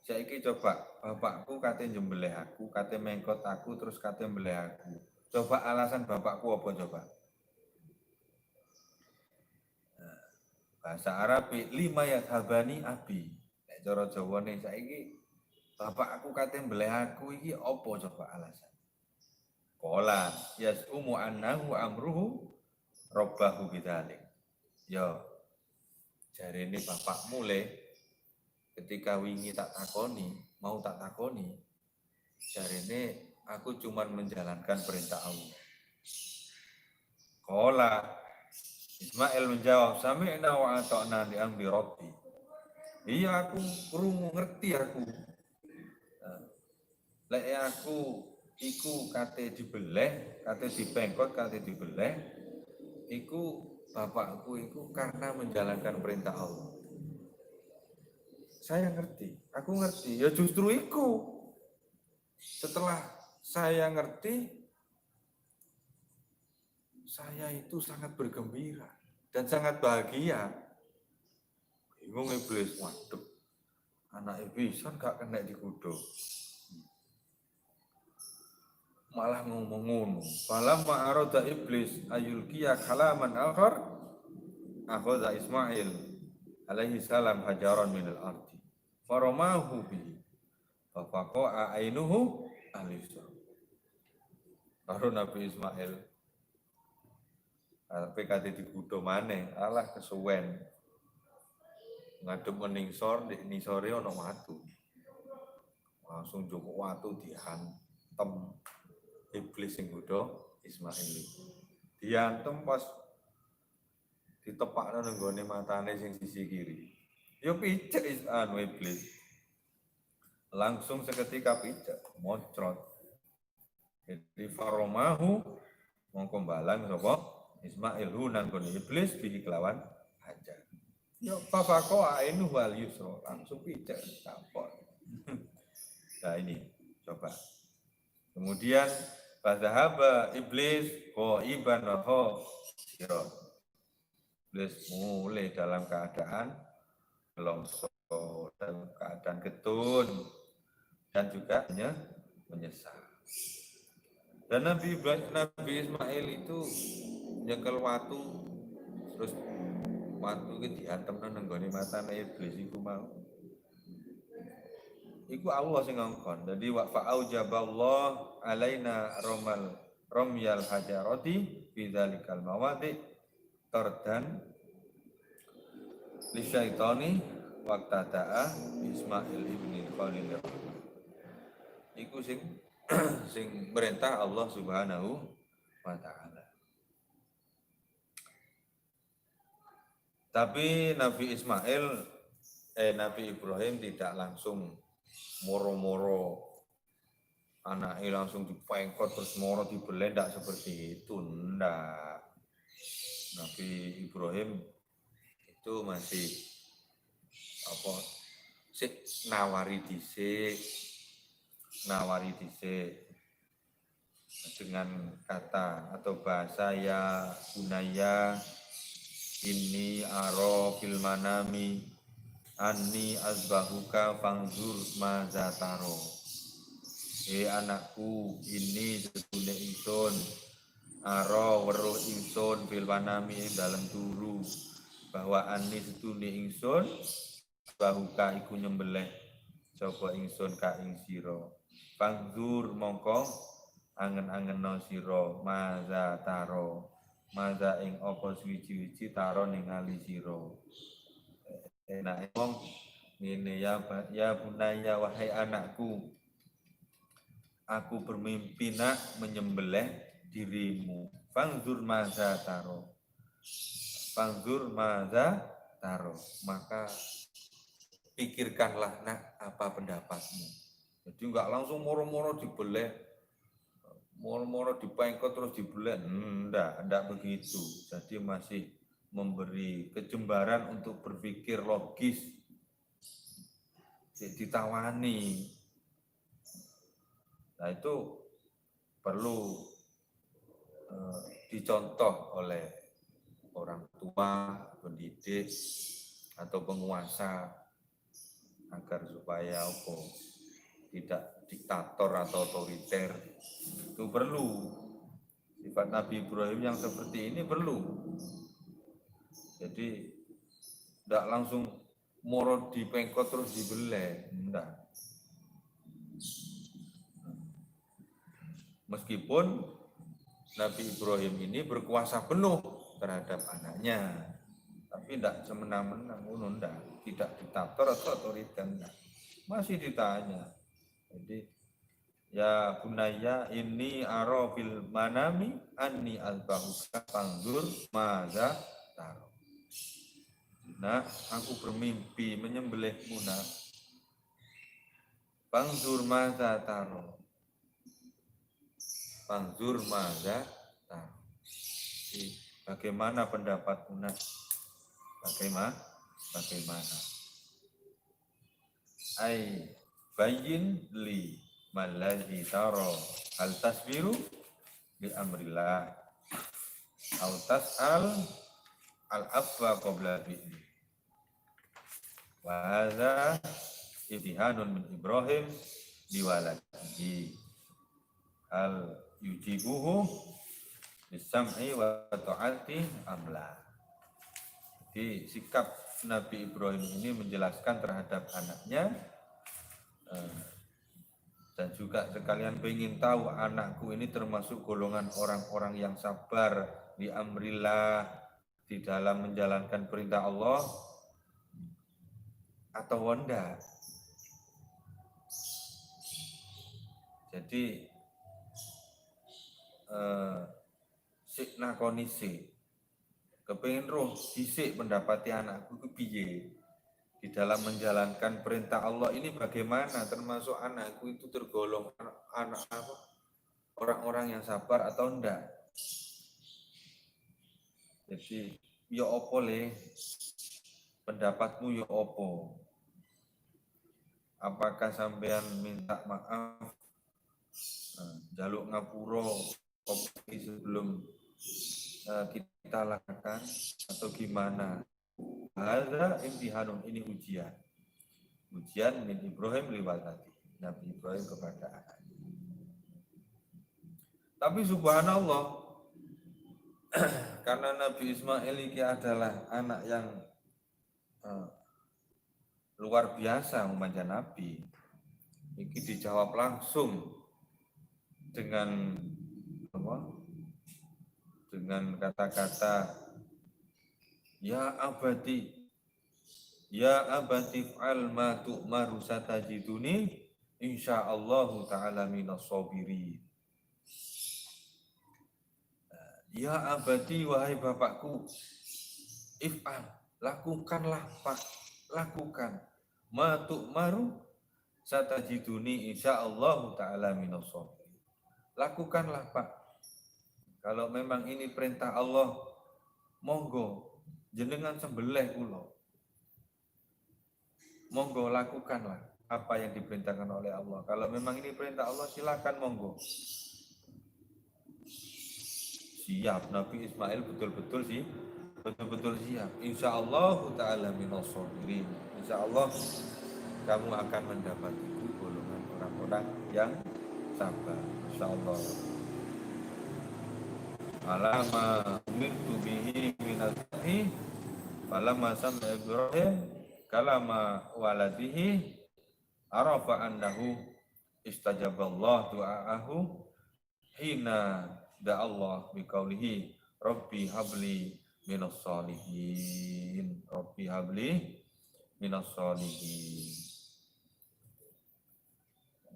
Saiki coba bapakku kate nyembelih aku, kate mengkot aku, terus kate mbelih aku. Coba alasan bapakku apa coba? Bahasa Arab lima yadhabani abi. Nek cara Jawane saiki bapakku kate mbelih aku iki apa coba alasan? Qala yasumu annahu amruhu rabbahu bidzalik. Ya jarene bapakmu le ketika wingi tak takoni, mau tak takoni, jarene aku cuman menjalankan perintah Allah. Qala Ismail menjawab, sami'na wa ata'na li amri rabbi. Iya aku krungu ngerti aku. Lek aku iku kate dibeleh, kate dipengkot, kate dibeleh, iku bapakku iku karena menjalankan perintah Allah. Saya ngerti, aku ngerti. Ya justru iku. Setelah saya ngerti, saya itu sangat bergembira dan sangat bahagia. Bingung iblis, waduh, anak iblis kan gak kena dikudo. Malah ngomong-ngomong. Falamma arada iblis ayulkiya kalaman akhar, akhadha Ismail alaihi salam hajaran minal ardi. Faramahu bihi. Faqa'a ainuhu alisa. Baru Nabi Ismail tapi kate dikudo maneh, alah kesuwen. Ngadep meningsor, di nisore ana watu. Langsung joko watu dihantem. iblis sing nggodha Ismail. Diantem pas ditepakno nang gone matane sing sisi kiri. Yo picek iblis. Langsung seketika picek, mocrot. Jadi faromahu mongko balang sapa Ismail nang gone iblis bihi kelawan hajar. Yo fafaqo ainu wal yusra, langsung picek tampon. Nah ini coba. Kemudian fadzahaba iblis qaiban wa sira. Iblis mulai dalam keadaan longso, dalam keadaan getun dan juga menyesal. Dan Nabi Ismail itu nyekel watu, terus watu itu dihantam nang nggone matane iblis iku mau. Iku Allah sing ngongkon. Jadi wa fa'aujaballah alaina romyal hajarati fi dzalikal mawadi tardan li syaitani waqtada'a Ismail ibni Khalil. Iku sing merintah Allah Subhanahu wa taala. Tapi Nabi Ibrahim tidak langsung moro-moro anaknya langsung dipengkot terus moro dibeli, tidak seperti itu, ndak. Nabi Ibrahim itu masih nawari dhisik dengan kata atau bahasa ya bunaya ini aro fil manami anni azbahuka fangzur mazataro. Anakku, ini sedune ingsun aro weruh ingsun fil manami dalam turu bahwa anni sedune ingsun bahuka iku nyembelih sapa ingsun ka ing sira. Fangzur mongko angen-angeno sira mazataro. Maza ing apa suwi-wiji taro ningali sira. Enak wong ngene ya bunaya wahai anakku, aku bermimpi nak menyembelih dirimu. Fangzur maza taro. Fangzur maza taro. Maka pikirkanlah nak apa pendapatmu. Jadi enggak langsung moro-moro dibeleh, moro-moro dipengkot terus dibeleh. Enggak begitu. Jadi masih memberi kejembaran untuk berpikir logis, ditawani. Nah itu perlu dicontoh oleh orang tua, pendidik, atau penguasa agar supaya tidak diktator atau otoriter. Itu perlu. Sifat Nabi Ibrahim yang seperti ini perlu. Jadi tidak langsung moro dipengkot terus dibeleh, enggak. Meskipun Nabi Ibrahim ini berkuasa penuh terhadap anaknya, tapi tidak semena-mena, tidak diktator atau otoriter, enggak. Masih ditanya. Jadi ya bunaya ini aro fil manami anni azbahuka fangzur maza taro. Nah, aku bermimpi menyembelihmu nak. Fangzur maza taro. Fangzur maza taro. Bagaimana pendapatmu nak? Bagaimana? Ai bayyin li maladzi taro al tasbiru bi amrillah au tas'al al afwa qabla bihi. Wa hadza ibtihanun min Ibrahim liwaladihi al yujibuhu bisam'i wa ta'ati amla. Jadi sikap Nabi Ibrahim ini menjelaskan terhadap anaknya, dan juga sekalian ingin tahu anakku ini termasuk golongan orang-orang yang sabar di amrillah, di dalam menjalankan perintah Allah atau enggak. Jadi sik nakoni sik kepengin roh dhisik mendapati anakku ku piye di dalam menjalankan perintah Allah ini, bagaimana termasuk anakku itu tergolong anak apa orang-orang yang sabar atau enggak. Jadi ya opo le pendapatmu, ya opo, apakah sampean minta maaf, jaluk ngapura sebelum kita lakukan atau gimana? Hadza imtihanun, ini ujian min Ibrahim liwalati, Nabi Ibrahim kepada anaknya. Tapi subhanallah, karena Nabi Ismail ini adalah anak yang luar biasa memanja Nabi, ini dijawab langsung dengan apa? Dengan kata-kata ya abadi fa'al ma tu'maru satajiduni insyaallahu ta'ala minas sabirin. Ya abadi, wahai bapakku, if'al, lakukanlah Pak, lakukan ma tu'maru satajiduni insyaallahu ta'ala minas sabirin. Lakukanlah Pak, kalau memang ini perintah Allah, monggo jenengan sembelih kula. Monggo lakukanlah apa yang diperintahkan oleh Allah. Kalau memang ini perintah Allah, silakan monggo. Siap, Nabi Ismail betul-betul siap. Insyaallah ta'ala minas sabirin. Insyaallah kamu akan mendapati golongan orang-orang yang sabar. Insyaallah. Alama umirtu bihi minal-fahi falamma sama Ibrahim kalama waladihi arafa annahu istajaballah du'aahu hina da'allah biqaulihi rabbi habli minas sholihin, rabbi habli minas sholihin.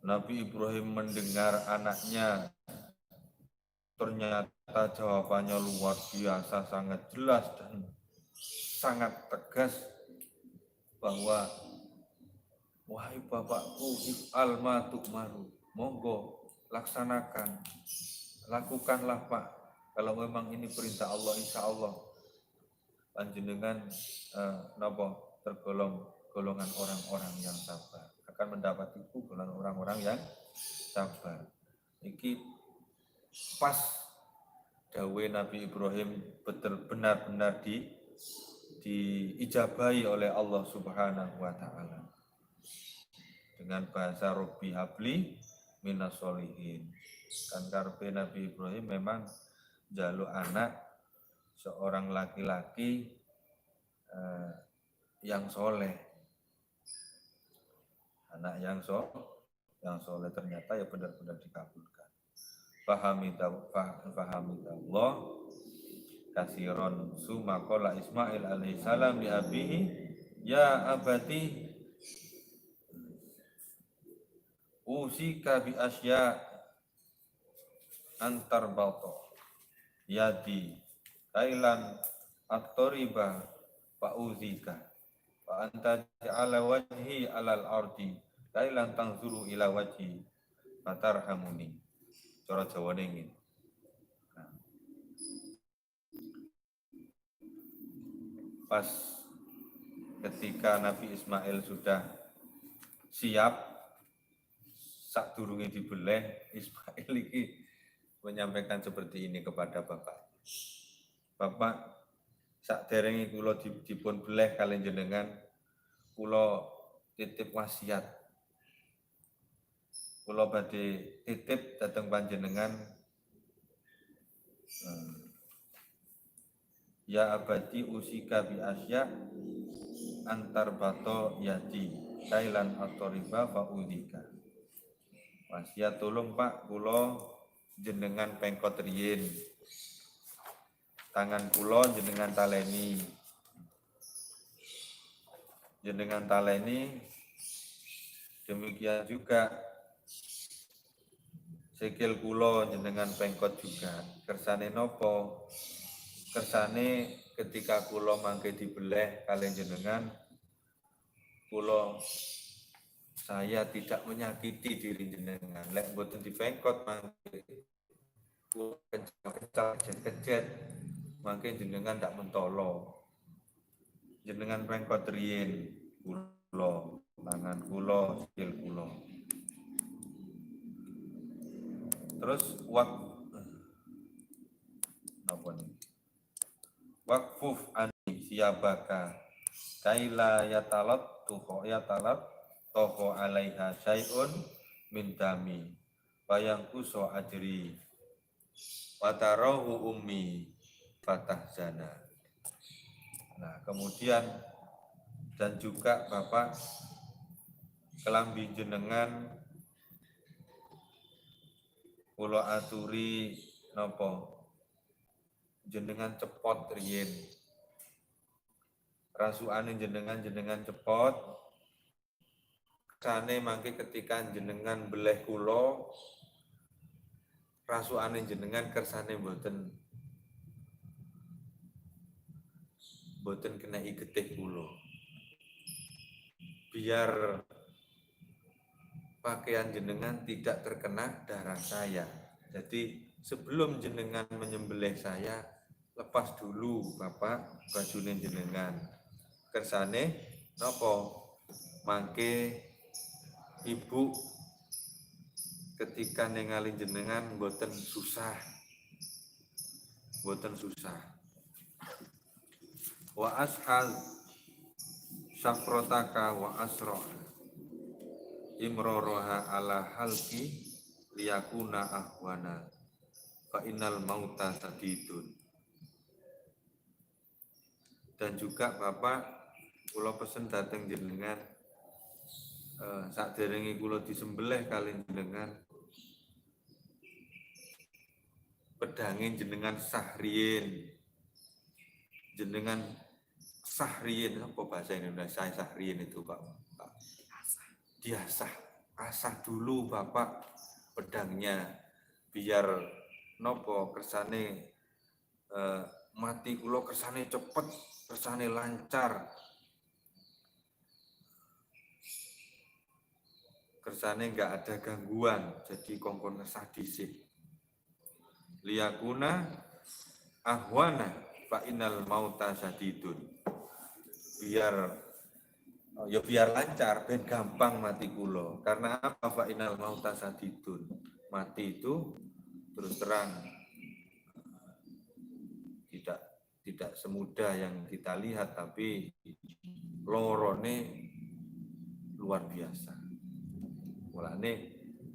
Nabi Ibrahim mendengar anaknya, ternyata jawabannya luar biasa, sangat jelas dan sangat tegas bahwa wahai bapakku, if'al ma tu'maru, monggo laksanakan, lakukanlah Pak. Kalau memang ini perintah Allah, insya Allah panjenengan tergolong golongan orang-orang yang sabar, akan mendapati golongan orang-orang yang sabar. Iki pas dawe Nabi Ibrahim benar-benar diijabahi oleh Allah Subhanahu wa taala dengan bahasa Rabbi habli minas sholihin. Kan karepe Nabi Ibrahim memang jaluk anak seorang laki-laki yang soleh, anak yang soleh, ternyata ya benar-benar dikabulkan. Fahamidallah kasiron summa qala Ismail alaihissalam li abihi ya abati usika bi asya antar bato yadi kailan at-toriba fa'uzika wa anta ja'ala wajhi alal ardi kailan tanzuru ila wajhi fatarhamuni. Cara Jawane ingin. Pas ketika Nabi Ismail sudah siap, sadurunge dibeleh, Ismail iki menyampaikan seperti ini kepada bapak. Bapak, sakderenge kula dipun beleh kalian jenengan, kula titip wasiat. Kula badhe titip dhateng panjenengan, ya abadi usika bi asya antar bato yadi kailan atoriba faudika. Wasiat tolong Pak, kula jenengan pengkot riyin, tangan kula jenengan taleni, demikian juga sikil kula jenengan pengkot juga. Kersane nopo? Kersane ketika kula mangke dibeleh kalian jenengan, kula saya tidak menyakiti diri jenengan. Lek mboten dipengkot mangke kula kencang-kencang mangke jenengan ndak mentolo. Jenengan pengkot riyin kula, tangan kula, sikil kula. Terus wakfuf ani siyabaka kaila yatalat toho alaiha syai'un min dami bayang kuso ajri watarahu ummi fatahzana. Nah kemudian dan juga Bapak kelambi jenengan kula aturi nopo jenengan cepot riyin rasukane jenengan cepot sane mangke ketika jenengan beleh kula rasukane jenengan kersane mboten kenai getih kula biar pakaian jenengan tidak terkena darah saya. Jadi sebelum jenengan menyembelih saya, lepas dulu Bapak bajune jenengan. Kersane napa? Mangke Ibu ketika ningali jenengan mboten susah. Wa ashal syafrotaka wa asra imroroha ala halki liyakuna ahwana fa innal mauta sadidun. Dan juga Bapak kula pesen dateng jenengan sakderenge kula disembelih kalian jenengan pedangin jenengan sahriyin apa bahasa Indonesia sahriyin itu Pak? Asah dulu Bapak pedangnya biar nopo kersane mati kula kersane cepet, kersane lancar, kersane enggak ada gangguan, jadi kongkon ngesah dhisik. Liyakuna ahwana fa innal mauta sadidun. Biar lancar, ben gampang mati kula. Karena apa? Fa innal mauta sadidun. Mati itu terus terang tidak semudah yang kita lihat, tapi lorone luar biasa. Mulane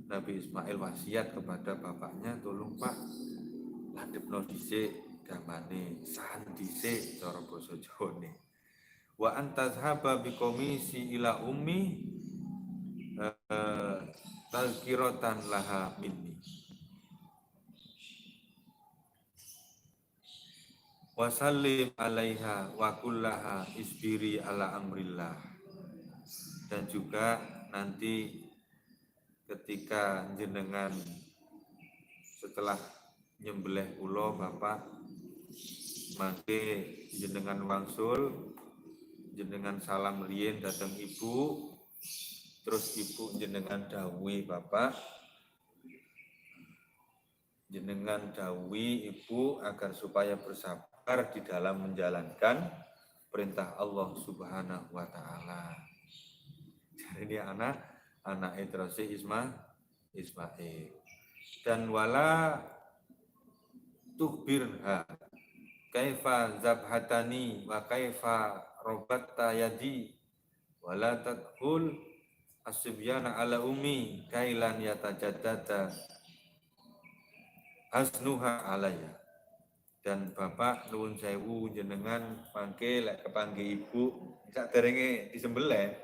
Nabi Ismail wasiat kepada bapaknya, tolong Pak, landhepno dhisik gamane, sahan dhisik cara basa Jawane. Wa antazhaba biqomisi ila ummi tazkiratan laha minni. Wa sallim alaiha wa kullaha isbiri ala amrillah. Dan juga nanti ketika jenengan setelah nyembelih kula Bapak mangke jenengan wangsul jenengan salam riyin dateng Ibu, terus Ibu jenengan dawuhi Bapak, jenengan dawuhi Ibu agar supaya bersabar di dalam menjalankan perintah Allah Subhanahu wa taala. Jadi ini anak terus Ismail. Dan wala tuhbirha kaifa zabhatani wa kaifa robatta yadi wala tadkhul asbyana ala ummi kailan yatajaddada hasnuha alaya. Dan Bapak nuwun sewu jenengan mangke lek kepanggih Ibu saderenge disembelih.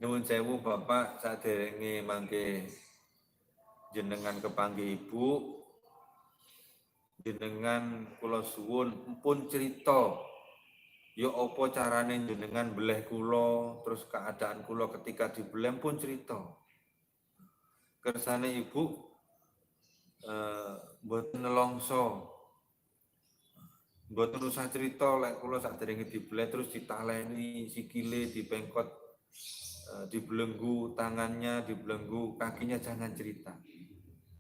Nuwun sewu Bapak saderenge mangke jenengan kepanggih Ibu jenengan kula suwun pun cerita ya apa carane jenengan beleh kula, terus keadaan kula ketika dibeleh pun cerita. kersane ibu mboten nelongso, mboten usah cerita lek kula sakderenge dibelet terus ditaleni sikile, dipengkot, dibelenggu tangannya, dibelenggu kakinya, jangan cerita.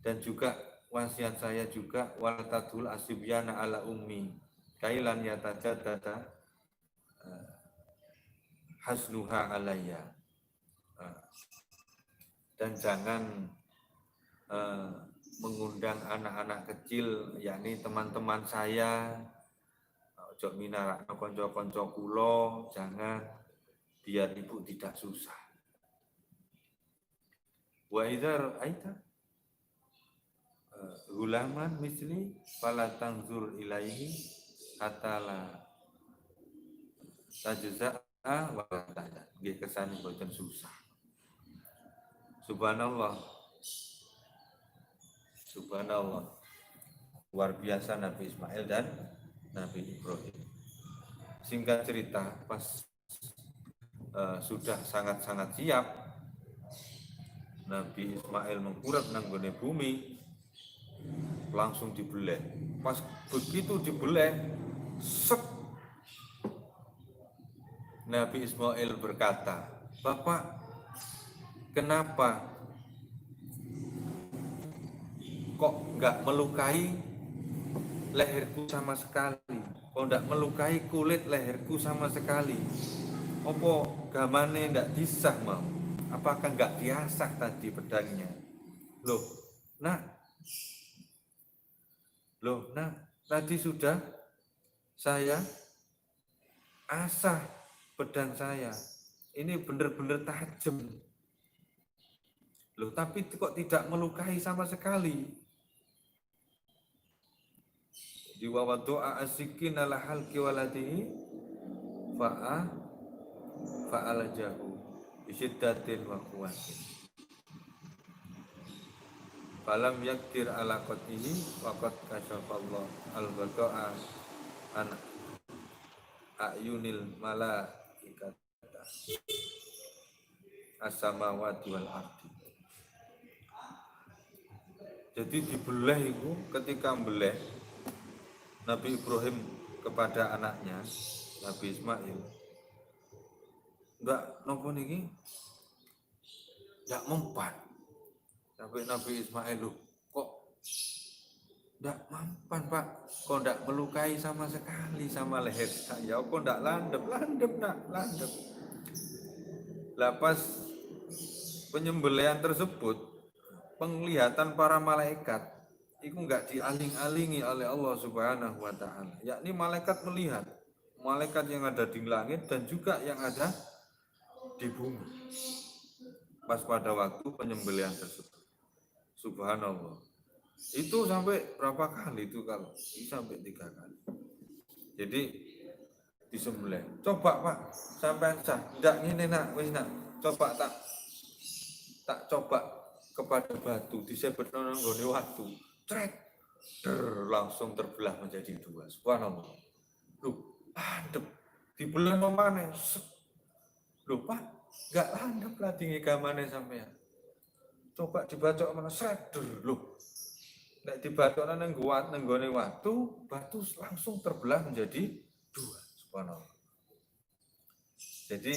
Dan juga wasiat saya juga wal tadul asibyana ala ummi kailan yatajadada hasnuha alayya. Dan jangan mengundang anak-anak kecil, yakni teman-teman saya, ojo minarakno konco-konco kula, jangan, biar ibu tidak susah. Wa idza ra'aita gulaman misli fala tanzur ilaihi hatta la tajza'a wa ta'ala. Nggih kersane boten susah. Subhanallah. Subhanallah. Luar biasa Nabi Ismail dan Nabi Ibrahim. Singkat cerita, pas sudah sangat-sangat siap, Nabi Ismail mengkurap nang gone bumi, langsung dibeleh. Pas begitu dibeleh, sek, Nabi Ismail berkata, "Bapak, kenapa kok nggak melukai leherku sama sekali? Kok nggak melukai kulit leherku sama sekali? Apa gamane nggak disah mau? Apakah nggak diasah tadi pedangnya? Loh, nak, tadi sudah saya asah pedang saya. Ini benar-benar tajam. Loh, tapi kok tidak melukai sama sekali?" Di wawadu'a asikin ala halki waladihi fa'ala jahu bisyiddatin wa quwwatin. Falam yakdir ala qatihi wa qad kasyafallah al-baqa'a an a'yunil malaikata as-samawati wal ardi. Jadi dibelah itu, ketika beleh Nabi Ibrahim kepada anaknya Nabi Ismail, enggak nopo niki, enggak mempan. Sampai Nabi Ismail, kok enggak mempan Pak, kok enggak melukai sama sekali sama leher saya, kok enggak landep nak, landep. Lepas penyembelihan tersebut, penglihatan para malaikat itu enggak dialing-alingi oleh Allah Subhanahu wa Ta'ala, yakni malaikat melihat, malaikat yang ada di langit dan juga yang ada di bumi pas pada waktu penyembelihan tersebut. Subhanallah. Itu sampai berapa kali itu? Kalau sampai 3 kali. Jadi disembelih. Coba Pak, sampai sah. Enggak ngene nak, wis nak. Coba tak coba kepada batu, disebutno nang gone watu. Trek. Langsung terbelah menjadi 2. Subhanallah. Loh, landep. Dibelah memane. Loh Pak, enggak landep lah tinggi gamane sampean. Coba dibacok mana seder. Loh, nek dibacokna nang gone watu, batu langsung terbelah menjadi 2. Subhanallah. Jadi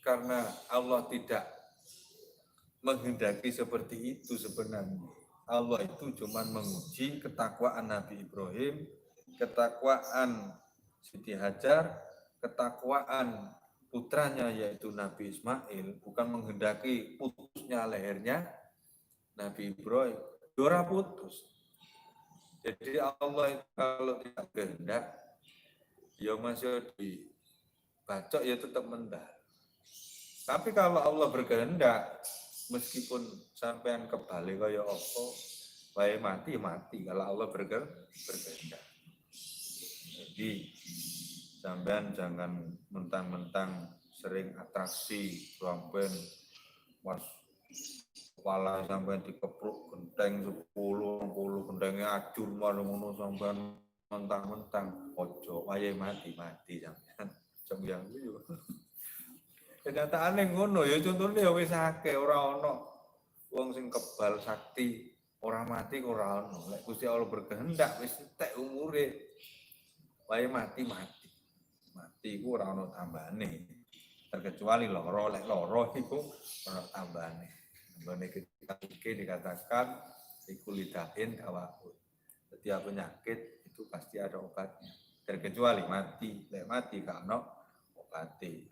karena Allah tidak menghendaki seperti itu sebenarnya. Allah itu cuma menguji ketakwaan Nabi Ibrahim, ketakwaan Siti Hajar, ketakwaan putranya yaitu Nabi Ismail, bukan menghendaki putusnya lehernya Nabi Ibrahim. Ora putus. Jadi Allah kalau tidak kehendak, ya masih dibacok ya tetap mendah. Tapi kalau Allah berkehendak, meskipun sampean kebalik kaya apa, wae mati mati kalau Allah berkehendak. Jadi sampean jangan mentang-mentang sering atraksi sampean pas kepala sampean dikepruk genteng 10 gentengnya ajur ngono sampean mentang-mentang ojo wae mati sampean. Sampeyan yo. Kenyataane ngono ya, contone ya wis akeh ora ana wong sing kebal sakti ora mati ora ono. Lek Gusti Allah berkehendak wis entek umure. Wae mati. Mati iku ora ono tambane. Terkecuali loro, lek loro iku ono tambane. Tambane ketika dikatakan iku lidahin awakut. Setiap penyakit itu pasti ada obatnya. Terkecuali mati, lek mati gak ono obatnya.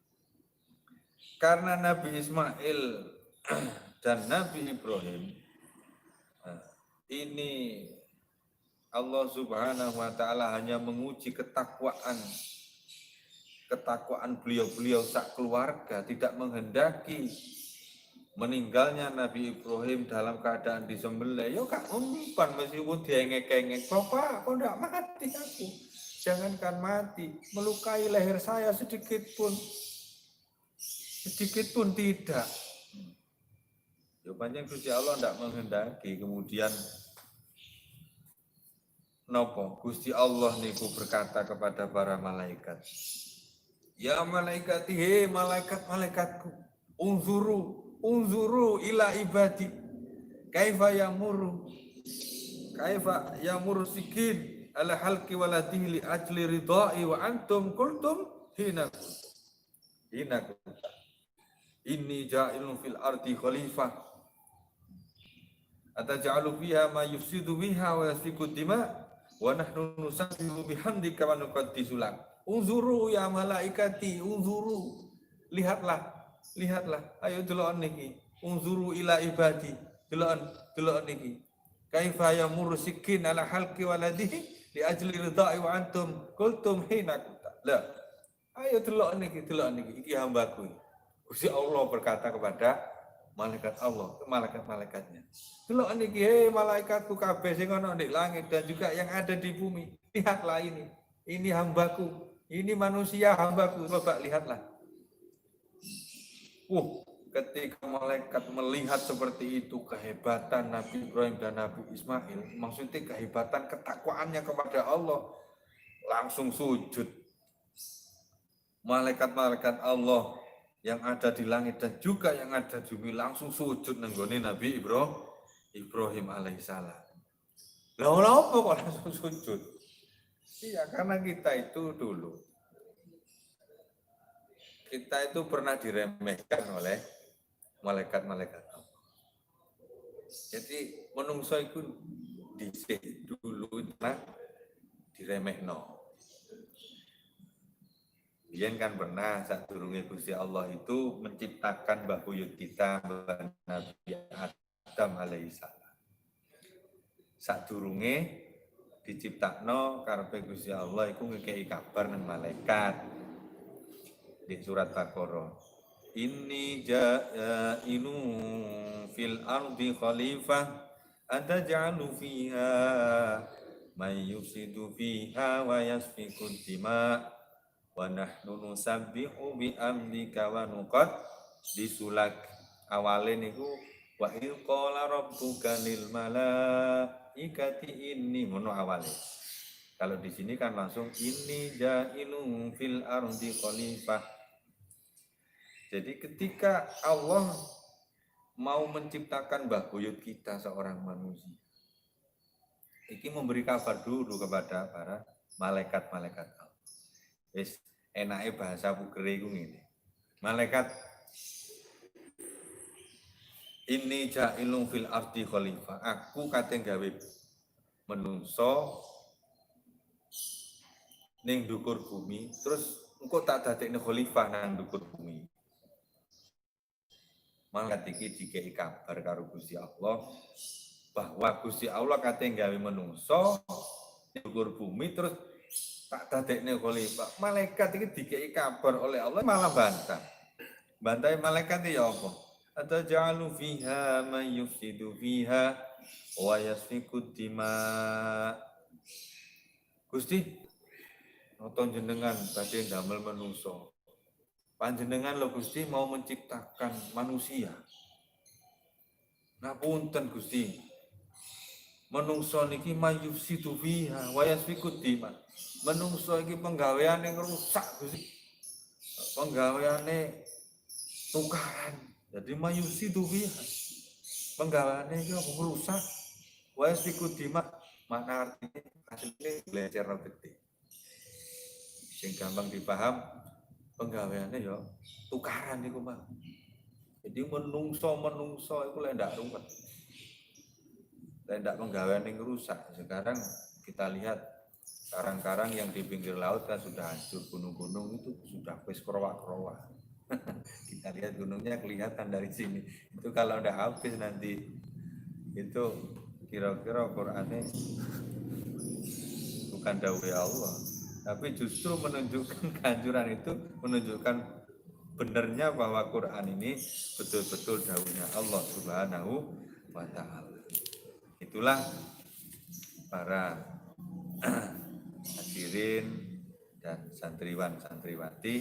Karena Nabi Ismail dan Nabi Ibrahim ini Allah Subhanahu wa taala hanya menguji ketakwaan beliau-beliau sak keluarga, tidak menghendaki meninggalnya Nabi Ibrahim dalam keadaan disembelih. Yo gak umpan meskipun dia ngekek-ngekek, "Bapak, kok ndak mati aku? Jangankan mati, melukai leher saya sedikit pun tidak." Jawabannya Gusti Allah tidak menghendaki. Kemudian nopo Gusti Allah niku berkata kepada para malaikat, "Ya malaikati, he malaikat-malaikatku, unzuru ila ibadi, kaifa yamuru sikin ala halki waladihi li ajli ridai wa antum kultum hina inni ja'ilun fil ardi khalifah ataj'alu fiha ma yufsidu biha wa yasfiku dima wa nahnu nusabbihu bihamdika wa nuqaddisu lak." Unzuru ya malaikati, unzuru. Lihatlah. Ayo delok niki. Unzuru ila ibadi. Delok niki. Kaifa yamurru sikin ala halqi waladihi li ajli ridai wa antum qultum hina la. Ayo delok niki. Iki hambaku. Gusti Allah berkata kepada malaikat-malaikatnya. Delok niki, hei malaikatku kabeh sing ana di langit dan juga yang ada di bumi. Lihatlah ini. Ini hambaku. Ini manusia hambaku. Coba lihatlah. Ketika malaikat melihat seperti itu kehebatan Nabi Ibrahim dan Nabi Ismail, maksudnya kehebatan ketakwaannya kepada Allah, langsung sujud. Malaikat-malaikat Allah yang ada di langit dan juga yang ada di bumi langsung sujud nenggone Nabi Ibrahim alaihissalam. Lah apa kok langsung sujud? Iya, karena kita itu pernah diremehkan oleh malaikat-malaikat Allah. Jadi menungso itu dhisik dulu pernah diremehno. Biyen kan pernah sadurunge Gusti Allah itu menciptakan mbah buyut kita Nabi Adam alaihissalam. Sadurunge diciptakno karepe Gusti Allah iku ngekeki kabar nang malaikat di surat Baqarah. Inni ja'inu fil ardi khalifah ataj'alu fiha may yufsidu fiha wa yasfiku dima wa nahnu nusabbihu bi amdika wa nuqaddisulak. Awale niku wa il qala rabbuka lil malaikati inni, ngono awale. Kalau di sini kan langsung inni ja'ilun fil ardi khalifah. Jadi ketika Allah mau menciptakan mbah buyut kita seorang manusia, ini memberi kabar dulu kepada para malaikat-malaikat Allah. Wis enake bahasa pugere iku ngene. Malaikat, inni ja'ilun fil ardi khalifah. Aku kate gawe menungso ning ndukur bumi, terus engko tak dadekne khalifah nang ndukur bumi. Malaikat iki dikei kabar karo Gusti Allah bahwa Gusti Allah kate gawe menungso ning ndukur bumi terus tak dadekne khalifah. Malaikat iki dikei kabar oleh Allah malah bantah. Bantai malaikat ya apa? Ataj'alu fiha may yufsidu fiha wa yasfiku dima. Gusti, nonton jenengan badhe damel menungso. Panjenengan lho Gusti mau menciptakan manusia. Ngapunten Gusti. Menungso niki mayufsidu fiha wa yasfiku dima. Menungso iki penggaweane ngrusak Gusti. Penggaweane tukaran. Jadi mayufsidu fiha. penggaweane iki merusak wae siku dimak mana artinya asline belajar gede. Sing gampang dipaham penggaweane ya tukaran niku mah. Jadi menungso itu lek ndak ruwet. Lek ndak penggaweane ngerusak. Sekarang kita lihat karang-karang yang di pinggir laut kan sudah hancur, gunung-gunung itu sudah wis krowak-krowak. Kita lihat gunungnya kelihatan dari sini. Itu kalau udah habis nanti itu kira-kira Qur'annya bukan dawuh Allah, tapi justru menunjukkan kehancuran itu, menunjukkan benernya bahwa Quran ini betul-betul dawuhnya Allah Subhanahu wa Ta'ala. Itulah para hadirin dan santriwan-santriwati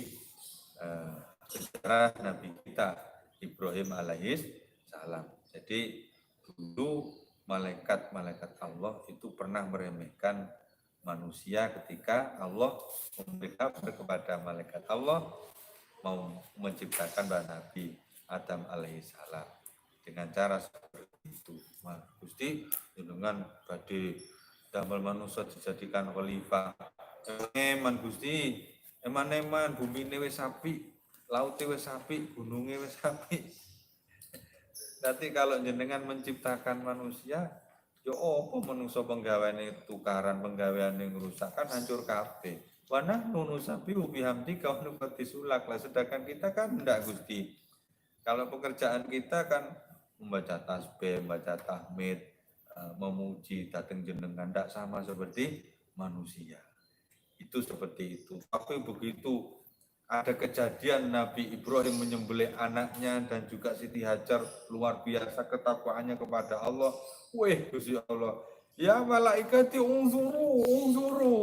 sejarah Nabi kita Ibrahim alaihis salam. Jadi dulu malaikat-malaikat Allah itu pernah meremehkan manusia ketika Allah memberi kabar kepada malaikat Allah mau menciptakan Nabi Adam alaihissalam dengan cara seperti itu. Gusti dengan badhe damel manusia dijadikan khalifah. Eman Gusti, eman bumi ini wis apik, laut wis apik, gunungnya wis apik. Nanti kalau jenengan menciptakan manusia, ya apa manusia penggaweane tukaran, penggaweane ngrusak kan hancur kabeh. Wa nahnu nusabbihu bihamdika wa nuqaddisulak. Lah sedangkan kita kan enggak Gusti. Kalau pekerjaan kita kan membaca tasbih, membaca tahmid, memuji datang jenengan, enggak sama seperti manusia. Itu seperti itu. Tapi begitu ada kejadian Nabi Ibrahim menyembelih anaknya dan juga Siti Hajar luar biasa ketakwaannya kepada Allah. Weh, Gusti Allah. Ya malaikati unzuru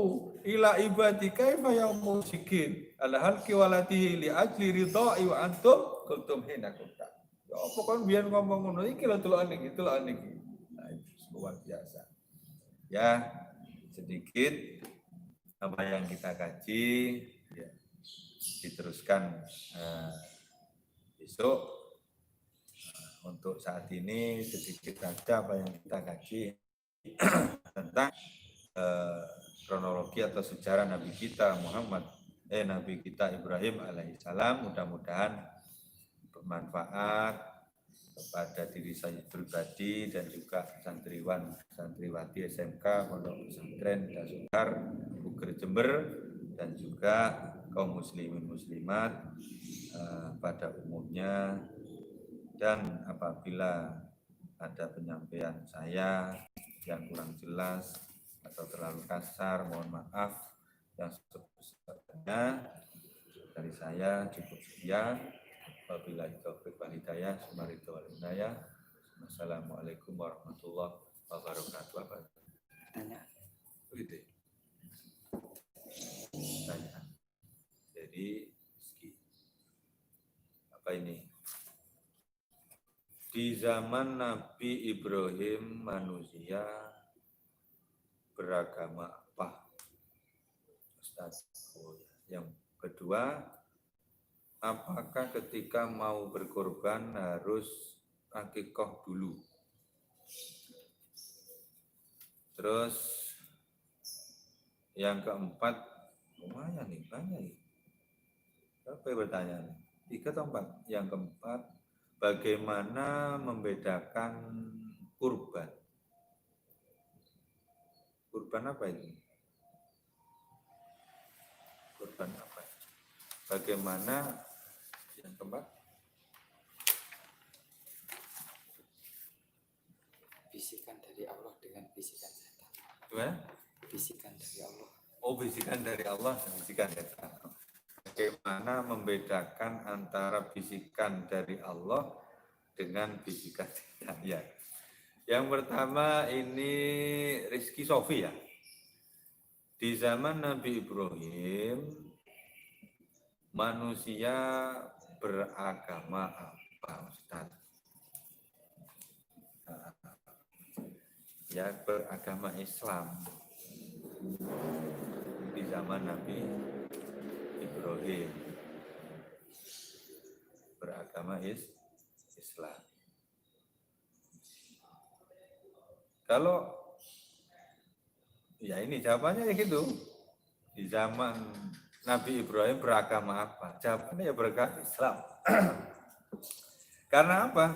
ila ibadi kaifa yamusikin ala halki walatihi li ajli ridha'i wa antum kuntum hina kunta. Ya apa kan biar ngomong ngono iki lho delok niki. Nah, itu luar biasa. Ya, sedikit apa yang kita kaji ya, diteruskan besok. Untuk saat ini sedikit saja apa yang kita kaji tentang kronologi atau sejarah Nabi kita Nabi kita Ibrahim alaihissalam. Mudah-mudahan bermanfaat kepada diri saya pribadi dan juga santriwati SMK Pondok Pesantren Dasukar Buger Jember dan juga kaum muslimin muslimat pada umumnya. Dan apabila ada penyampaian saya yang kurang jelas atau terlalu kasar, mohon maaf yang sebesar-besarnya. Dari saya cukup sekian. Wabillahi taufiq wal hidayah. Wassalamualaikum warahmatullahi wabarakatuh. Tanya. Tanya. Jadi apa ini? Di zaman Nabi Ibrahim manusia beragama apa? Ustaz. Yang kedua, apakah ketika mau berkorban harus akikah dulu? Terus yang keempat, lumayan nih, banyak nih. Apa yang bertanya? 3 atau 4? Yang keempat, bagaimana membedakan kurban? Kurban apa ini? Kurban apa? Bagaimana yang keempat? Bisikan dari Allah dengan bisikan setan. Gimana? Bisikan dari Allah. Oh, bisikan dari Allah dan bisikan dari setan. Bagaimana membedakan antara bisikan dari Allah dengan bisikan setan? Ya. Yang pertama ini Rizky Sofi ya. Di zaman Nabi Ibrahim, manusia beragama apa, Ustaz? Ya, beragama Islam. Di zaman Nabi Ibrahim beragama Islam. Kalau ya ini jawabannya ya gitu. Di zaman Nabi Ibrahim beragama apa? Jawabannya ya beragama Islam. Karena apa?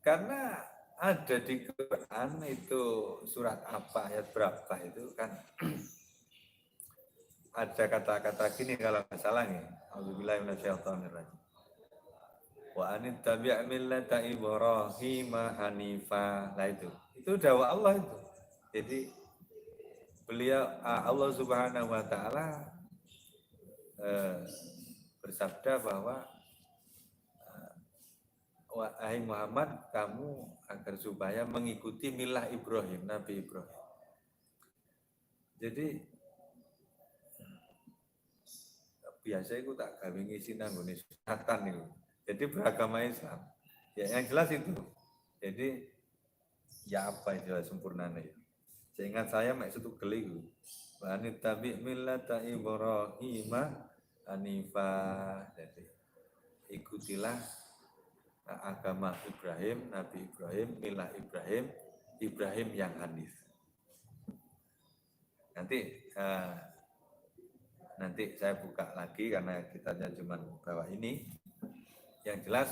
Karena ada di Quran itu surat apa, ayat berapa itu kan ada kata-kata gini kalau nggak salah nih. Auzubillahi minasyaitonirrajim. Wa anittabi' millata Ibrahim hanifa. Nah itu dakwah Allah itu. Jadi beliau Allah Subhanahu wa taala bersabda bahwa wahai Muhammad, kamu agar supaya mengikuti milah Ibrahim, Nabi Ibrahim. Jadi biasa itu tak gawe ngisi nanggone sunatan itu. Jadi beragama Islam. Ya yang jelas itu. Jadi ya apa itu sempurnanya ya. Seingat saya mek itu geli ku. Wa anittabi millata Ibrahim hanifa. Jadi ikutilah agama Ibrahim, Nabi Ibrahim, milah Ibrahim, Ibrahim yang hanif. Nanti saya buka lagi karena kita cuma bawa ini. Yang jelas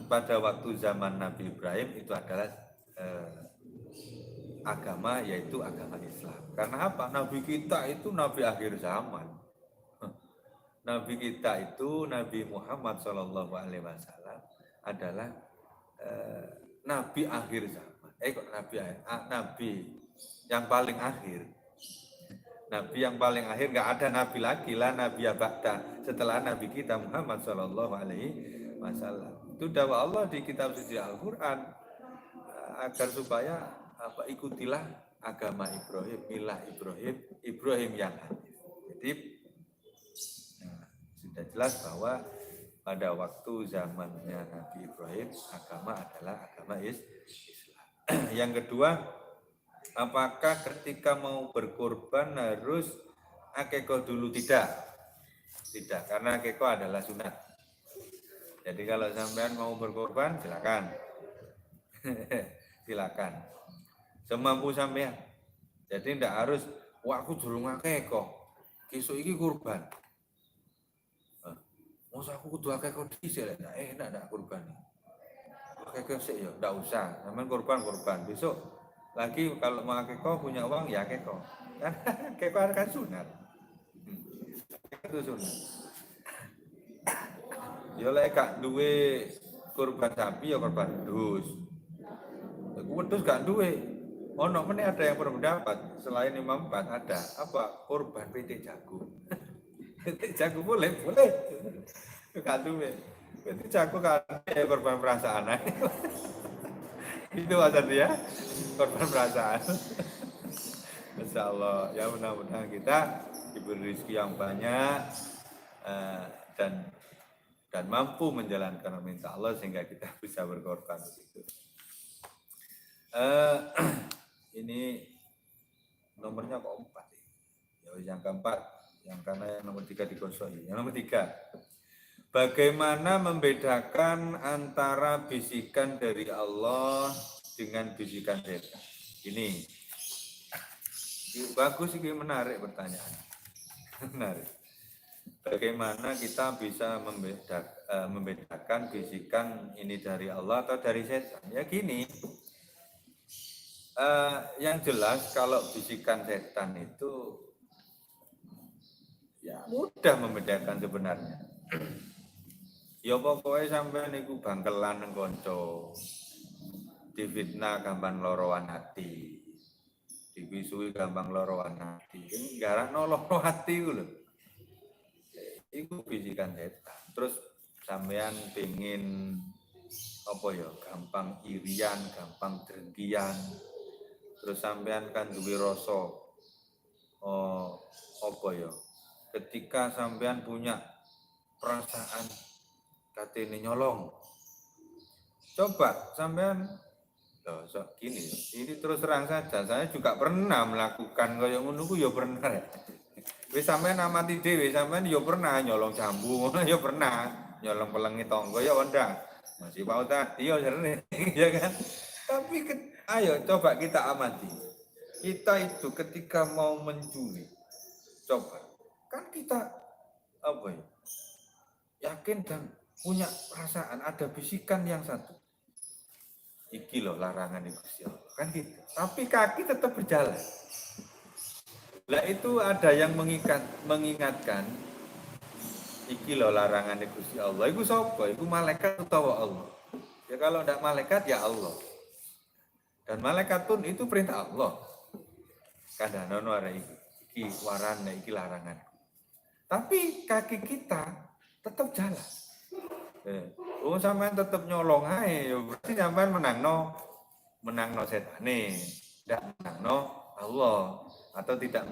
pada waktu zaman Nabi Ibrahim itu adalah agama, yaitu agama Islam. Karena apa? Nabi kita itu Nabi akhir zaman. Nabi kita itu Nabi Muhammad SAW adalah Nabi akhir zaman. Nabi yang paling akhir. Nabi yang paling akhir, nggak ada Nabi lagi lah, Nabi abada setelah Nabi kita Muhammad SAW. Itu dakwah Allah di kitab suci Al-Quran agar supaya ikutilah agama Ibrahim, milah Ibrahim, Ibrahim yang hanif. Jadi sudah jelas bahwa pada waktu zamannya Nabi Ibrahim agama adalah agama Islam. Yang kedua, apakah ketika mau berkorban harus akikoh dulu? Tidak, karena akikoh adalah sunat. Jadi kalau sampean mau berkorban silakan, silakan, semampu sampean. Jadi tidak harus, wah aku durung akikoh, besok iki kurban. Masa aku kudu akikoh dhisik lek enak kurban. Akikoh sik ya, ndak usah. Sampean kurban besok. Lagi kalau mau akikoh punya uang ya akikoh. Akikoh kan sunat. Itu sunat. Ya lek gak duwe kurban sapi ya kurban wedhus. Wedhus gak duwe. Ono meneh ada yang berpendapat selain Imam 4 ada apa? Kurban PT jagung. PT jagung boleh. Gak duwe. PT jagung kan korban perasaan. Itu maksudnya ya, korban perasaan. Insya Allah, ya mudah-mudahan kita diberi rezeki yang banyak dan mampu menjalankan perintah Allah sehingga kita bisa berkorban begitu. Ini nomornya kok 4 ya, yang keempat, yang karena yang nomor 3 digosoi. Yang nomor 3, bagaimana membedakan antara bisikan dari Allah dengan bisikan setan? Ini bagus, ini menarik pertanyaan. Menarik. Bagaimana kita bisa membedakan bisikan ini dari Allah atau dari setan? Ya gini, yang jelas kalau bisikan setan itu ya mudah membedakan sebenarnya. Ya pokoknya sampai niku bangkelan nang kanca, difitnah gampang lorowan hati, dibisui gampang lorowan hati, garakno loro hati ku lho. Iku bisikan setan. Terus sampean pengen apa ya, gampang irian, gampang drengkian. Terus sampean kan duwe rasa apa ya? Ketika sampean punya perasaan katene nyolong. Coba sampean gini, ini terus terang saja, saya juga pernah melakukan kaya ngono ku ya pernah. Wis sampean amati dhewe, sampean ya pernah nyolong jambu, ya pernah nyolong pelengi tonggo ya ndak. Masih mau tadi ya jerne, ya kan. Tapi ayo coba kita amati. Kita itu ketika mau mencuri, coba kan kita apa ya? Yakin dan punya perasaan ada bisikan yang satu. Iki loh larangan Gusti Allah. Kan gitu. Tapi kaki tetap berjalan. Lah itu ada yang mengingatkan iki loh larangan Gusti Allah. Iku sapa? Iku malaikat utawa Allah. Ya kalau tidak malaikat ya Allah. Dan malaikat pun itu perintah Allah. Kadang nono ada iki warana iki larangan. Tapi kaki kita tetap jalan. Oh sampean tetap nyolong aja, berarti sampean menangno setane, tidak menangno Allah atau tidak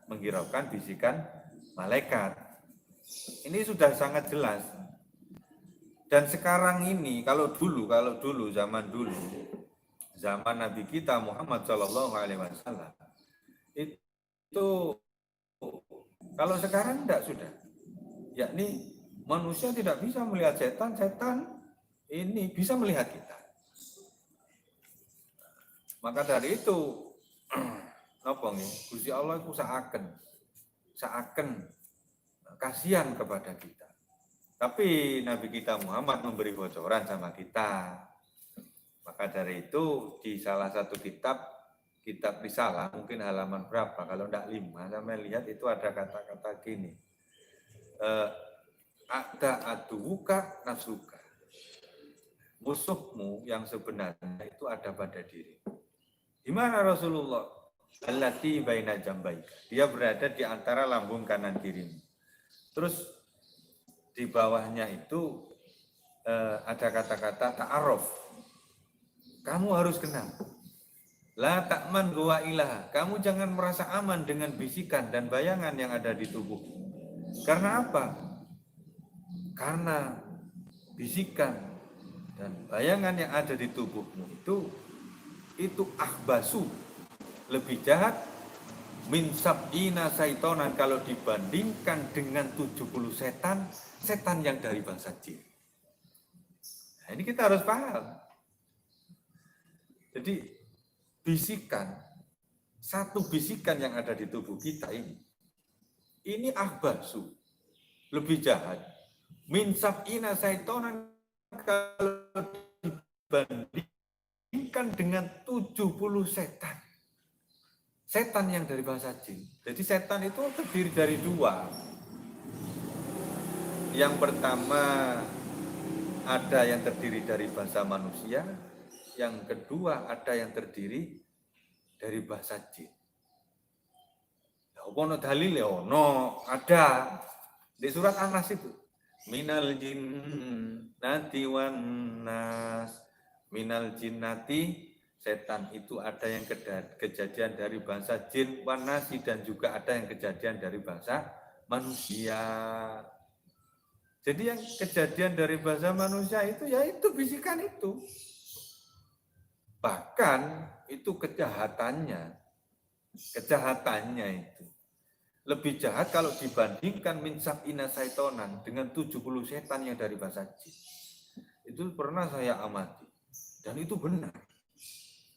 menghiraukan bisikan malaikat. Ini sudah sangat jelas. Dan sekarang ini kalau dulu zaman Nabi kita Muhammad Shallallahu Alaihi Wasallam itu kalau sekarang tidak sudah, yakni manusia tidak bisa melihat setan, setan ini bisa melihat kita. Maka dari itu, napa nggih? Gusti Allah itu seakan kasihan kepada kita. Tapi Nabi kita Muhammad memberi bocoran sama kita. Maka dari itu di salah satu kitab Risalah, mungkin halaman berapa, kalau tidak 5, sampai lihat itu ada kata-kata gini. Ada aduka nafsuka. Musuhmu yang sebenarnya itu ada pada diri. Di mana Rasulullah? Allati baina jambaika. Dia berada di antara lambung kanan kirimu. Terus di bawahnya itu ada kata-kata ta'aruf. Kamu harus kenal. La ta'man gua ilaha. Kamu jangan merasa aman dengan bisikan dan bayangan yang ada di tubuhmu. Karena apa? Karena bisikan dan bayangan yang ada di tubuhmu itu ahbasu, lebih jahat min sab'ina saitonan kalau dibandingkan dengan 70 setan yang dari bangsa jin. Nah, ini kita harus paham. Jadi satu bisikan yang ada di tubuh kita ini ahbasu, lebih jahat min sab'ina saitonan kalau dibandingkan dengan 70 setan. Setan yang dari bahasa jin. Jadi setan itu terdiri dari 2. Yang pertama ada yang terdiri dari bahasa manusia, yang kedua ada yang terdiri dari bahasa jin. Ono dalil ya ono, ada di surat An-Nas itu. Minal jinnati wan nas. Minal jinnati, setan itu ada yang kejadian dari bangsa jin, wan nasi, dan juga ada yang kejadian dari bangsa manusia. Jadi yang kejadian dari bangsa manusia itu yaitu bisikan itu. Bahkan itu kejahatannya itu lebih jahat kalau dibandingkan min sab'ina saitonan dengan 70 setan yang dari bahasa jin. Itu pernah saya amati. Dan itu benar.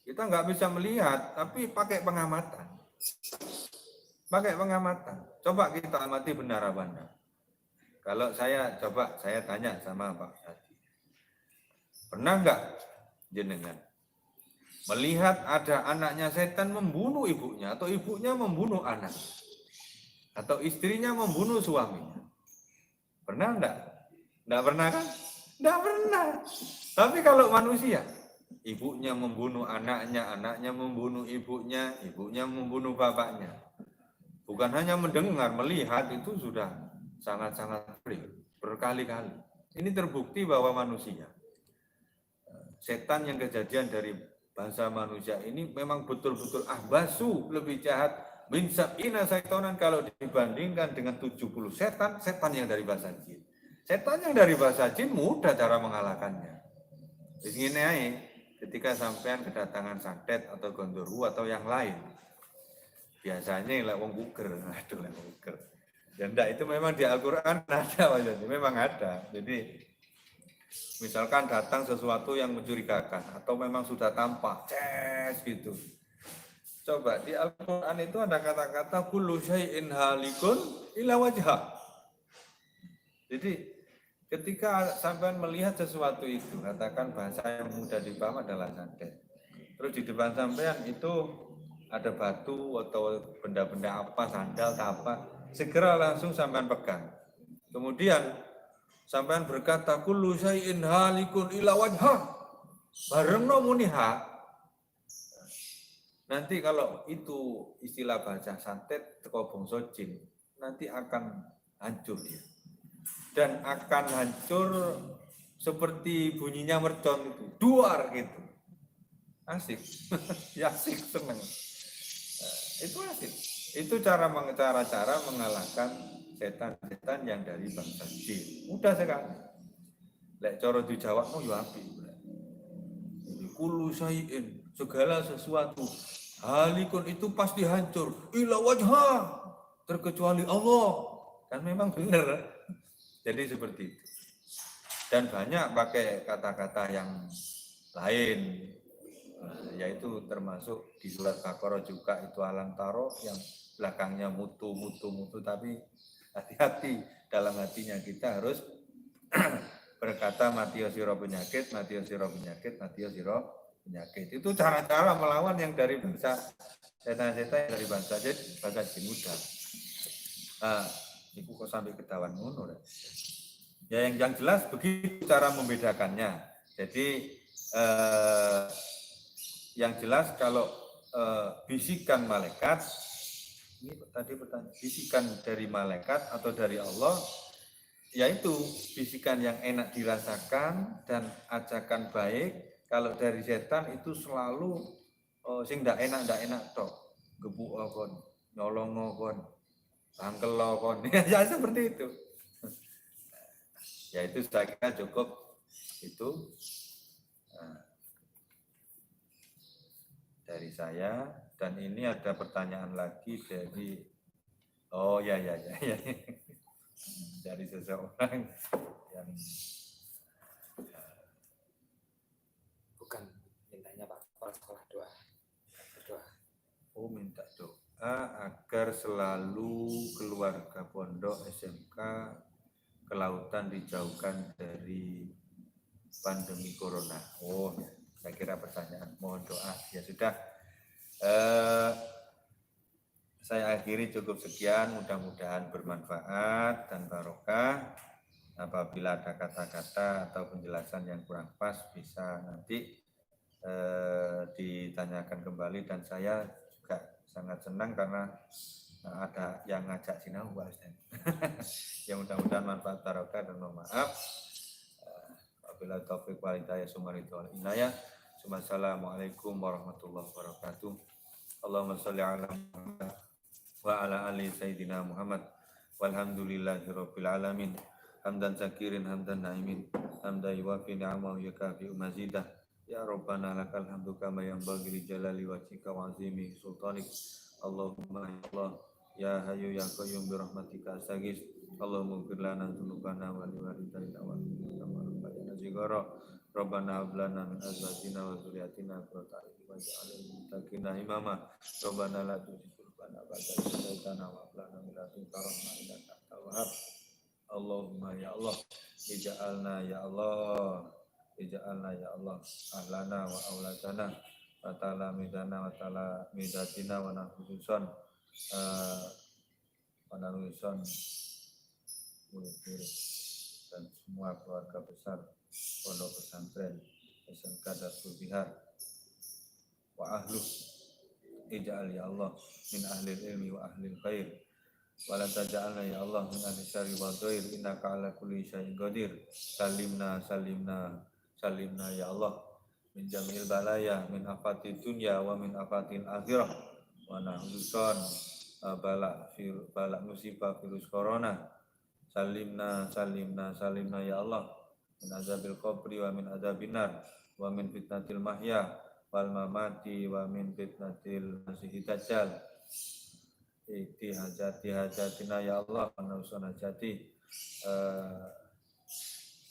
Kita nggak bisa melihat, tapi pakai pengamatan. Coba kita amati benar apa enggak. Kalau saya tanya sama Pak Sadi. Pernah nggak jenengan melihat ada anaknya setan membunuh ibunya, atau ibunya membunuh anak, atau istrinya membunuh suaminya? Pernah enggak? Enggak pernah kan? Enggak pernah. Tapi kalau manusia, ibunya membunuh anaknya, anaknya membunuh ibunya, ibunya membunuh bapaknya. Bukan hanya mendengar, melihat itu sudah sangat-sangat berkali-kali. Ini terbukti bahwa manusia, setan yang kejadian dari bangsa manusia ini memang betul-betul ahbasu, lebih jahat min sab'ina saitonan kalau dibandingkan dengan 70 setan yang dari bahasa jin. Setan yang dari bahasa jin mudah cara mengalahkannya. Di sini aja, ketika sampean kedatangan santet atau gondoruo atau yang lain, biasanya wong buker, dan itu memang di Al-Quran ada, memang ada. Jadi Misalkan datang sesuatu yang mencurigakan atau memang sudah tampak, gitu. Coba di Al-Quran itu ada kata-kata kullu syai'in halikun ila wajha. Jadi ketika sampai melihat sesuatu itu, katakan bahasa yang mudah dipaham adalah santet. Terus di depan sampean itu ada batu atau benda-benda apa, sandal, apa, segera langsung sampean pegang. Kemudian sampean berkata kullu syai'in halikun ila wajha. Bareng no muniha. Nanti kalau itu istilah bahasa santet teko bangsa jin, nanti akan hancur dia. Dan akan hancur seperti bunyinya mercon itu, duar gitu. Asik. Ya asik, seneng. Itu asik. Itu cara mengalahkan setan-setan yang dari bangsa jin. Mudah sekali. Lek coro di Jawa mau yo apik. Kullu syai'in, segala sesuatu. Halikun itu pasti hancur. Ila wajha, terkecuali Allah. Kan memang benar. Jadi seperti itu. Dan banyak pakai kata-kata yang lain. Yaitu termasuk di surat Baqarah juga itu alam taro yang belakangnya mutu. Tapi hati-hati dalam hatinya kita harus berkata mati siro penyakit. Itu cara-cara melawan yang dari bangsa setan-setan dari bangsa jin muda. Itu kok sampai ketahuan ngono. Ya yang jelas begitu cara membedakannya. Jadi yang jelas kalau bisikan malaikat, ini tadi pertanyaan, bisikan dari malaikat atau dari Allah, yaitu bisikan yang enak dirasakan dan ajakan baik. Kalau dari setan itu selalu sing ndak enak tok, gebuk kon, nyolong kon, tangkel kon, ya seperti itu. Ya itu saya kira cukup itu dari saya. Dan ini ada pertanyaan lagi dari dari seseorang yang Bukan mintanya Pak, sekolah doa. Berdoa. Minta doa agar selalu keluarga pondok SMK kelautan dijauhkan dari pandemi corona. Saya kira pertanyaan, mohon doa. Ya sudah, saya akhiri cukup sekian, mudah-mudahan bermanfaat dan barokah. Apabila ada kata-kata atau penjelasan yang kurang pas bisa nanti ditanyakan kembali, dan saya juga sangat senang karena ada yang ngajak sinau Pak Ustaz. Ya mudah-mudahan manfaat barokah dan mohon maaf. Wabillahi taufiq wal hidayah sumaritu wal inayah. Assalamualaikum warahmatullahi wabarakatuh. Allahumma sholli ala Muhammad wa ala ali sayyidina Muhammad walhamdulillahi rabbil alamin. Hamdan syakirin hamdan naimin hamdan yuwafi ni'amahu yukafi mazidah. Ya Rabbana lakal hamdu kama yanbaghi li jalali wajhika wa azimi sultanik. Allahumma ya Allah ya hayyu ya qayyum bi rahmatika astaghits. Allahumma ighfir lana dzunubana wa li walidayna wa lil mu'minina sigara. Rabbana hab lana min azwajina wa dzurriyyatina qurrata a'yun waj'alna lil muttaqina imama. Rabbana la tuzigh qulubana ba'da idh hadaytana wa hab lana min ladunka rahmatan innaka antal wahhab. Allahumma ya Allah ij'alna ya Allah ahlana wa auladana wa ta'ala midana wa ta'ala midatina wa nahuduson dan semua keluarga besar pondok pesantren SMK Darul Bihar wa ahlu ij'al ya Allah min ahli ilmi wa ahli khair wa la taj'alna ya Allah min ahli syarri wa dhair innaka ala kulli syai'in qadir. Salimna ya Allah min jamil balaya min afati dunya wa min afatil akhirah wa nahduson bala musibah virus corona. Salimna ya Allah min azabil qabri wa min azabin nar wa min fitnatil mahya wal mamati wa min fitnatil masihid dajjal. Ikti hajatina ya Allah wa nausana hajati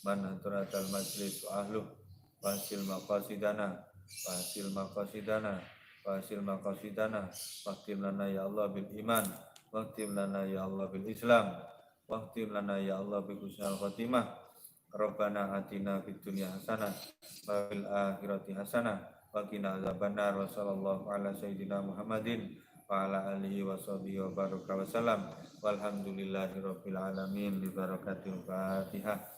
man hadaratal majlis wa ahluh wasil maqasidana wasil maqasidana wasil maqasidana waqtim lana ya Allah bil iman waqtim lana ya Allah bil Islam waqtim lana ya Allah bi husnul khatimah Rabbana atina fid dunya hasanah wa fil akhirati hasanah wa qina azabannar wa sallallahu ala sayyidina Muhammadin wa ala alihi wa sahbihi wa baraka wa salam walhamdulillahi rabbil alamin bi barakatil Fatihah.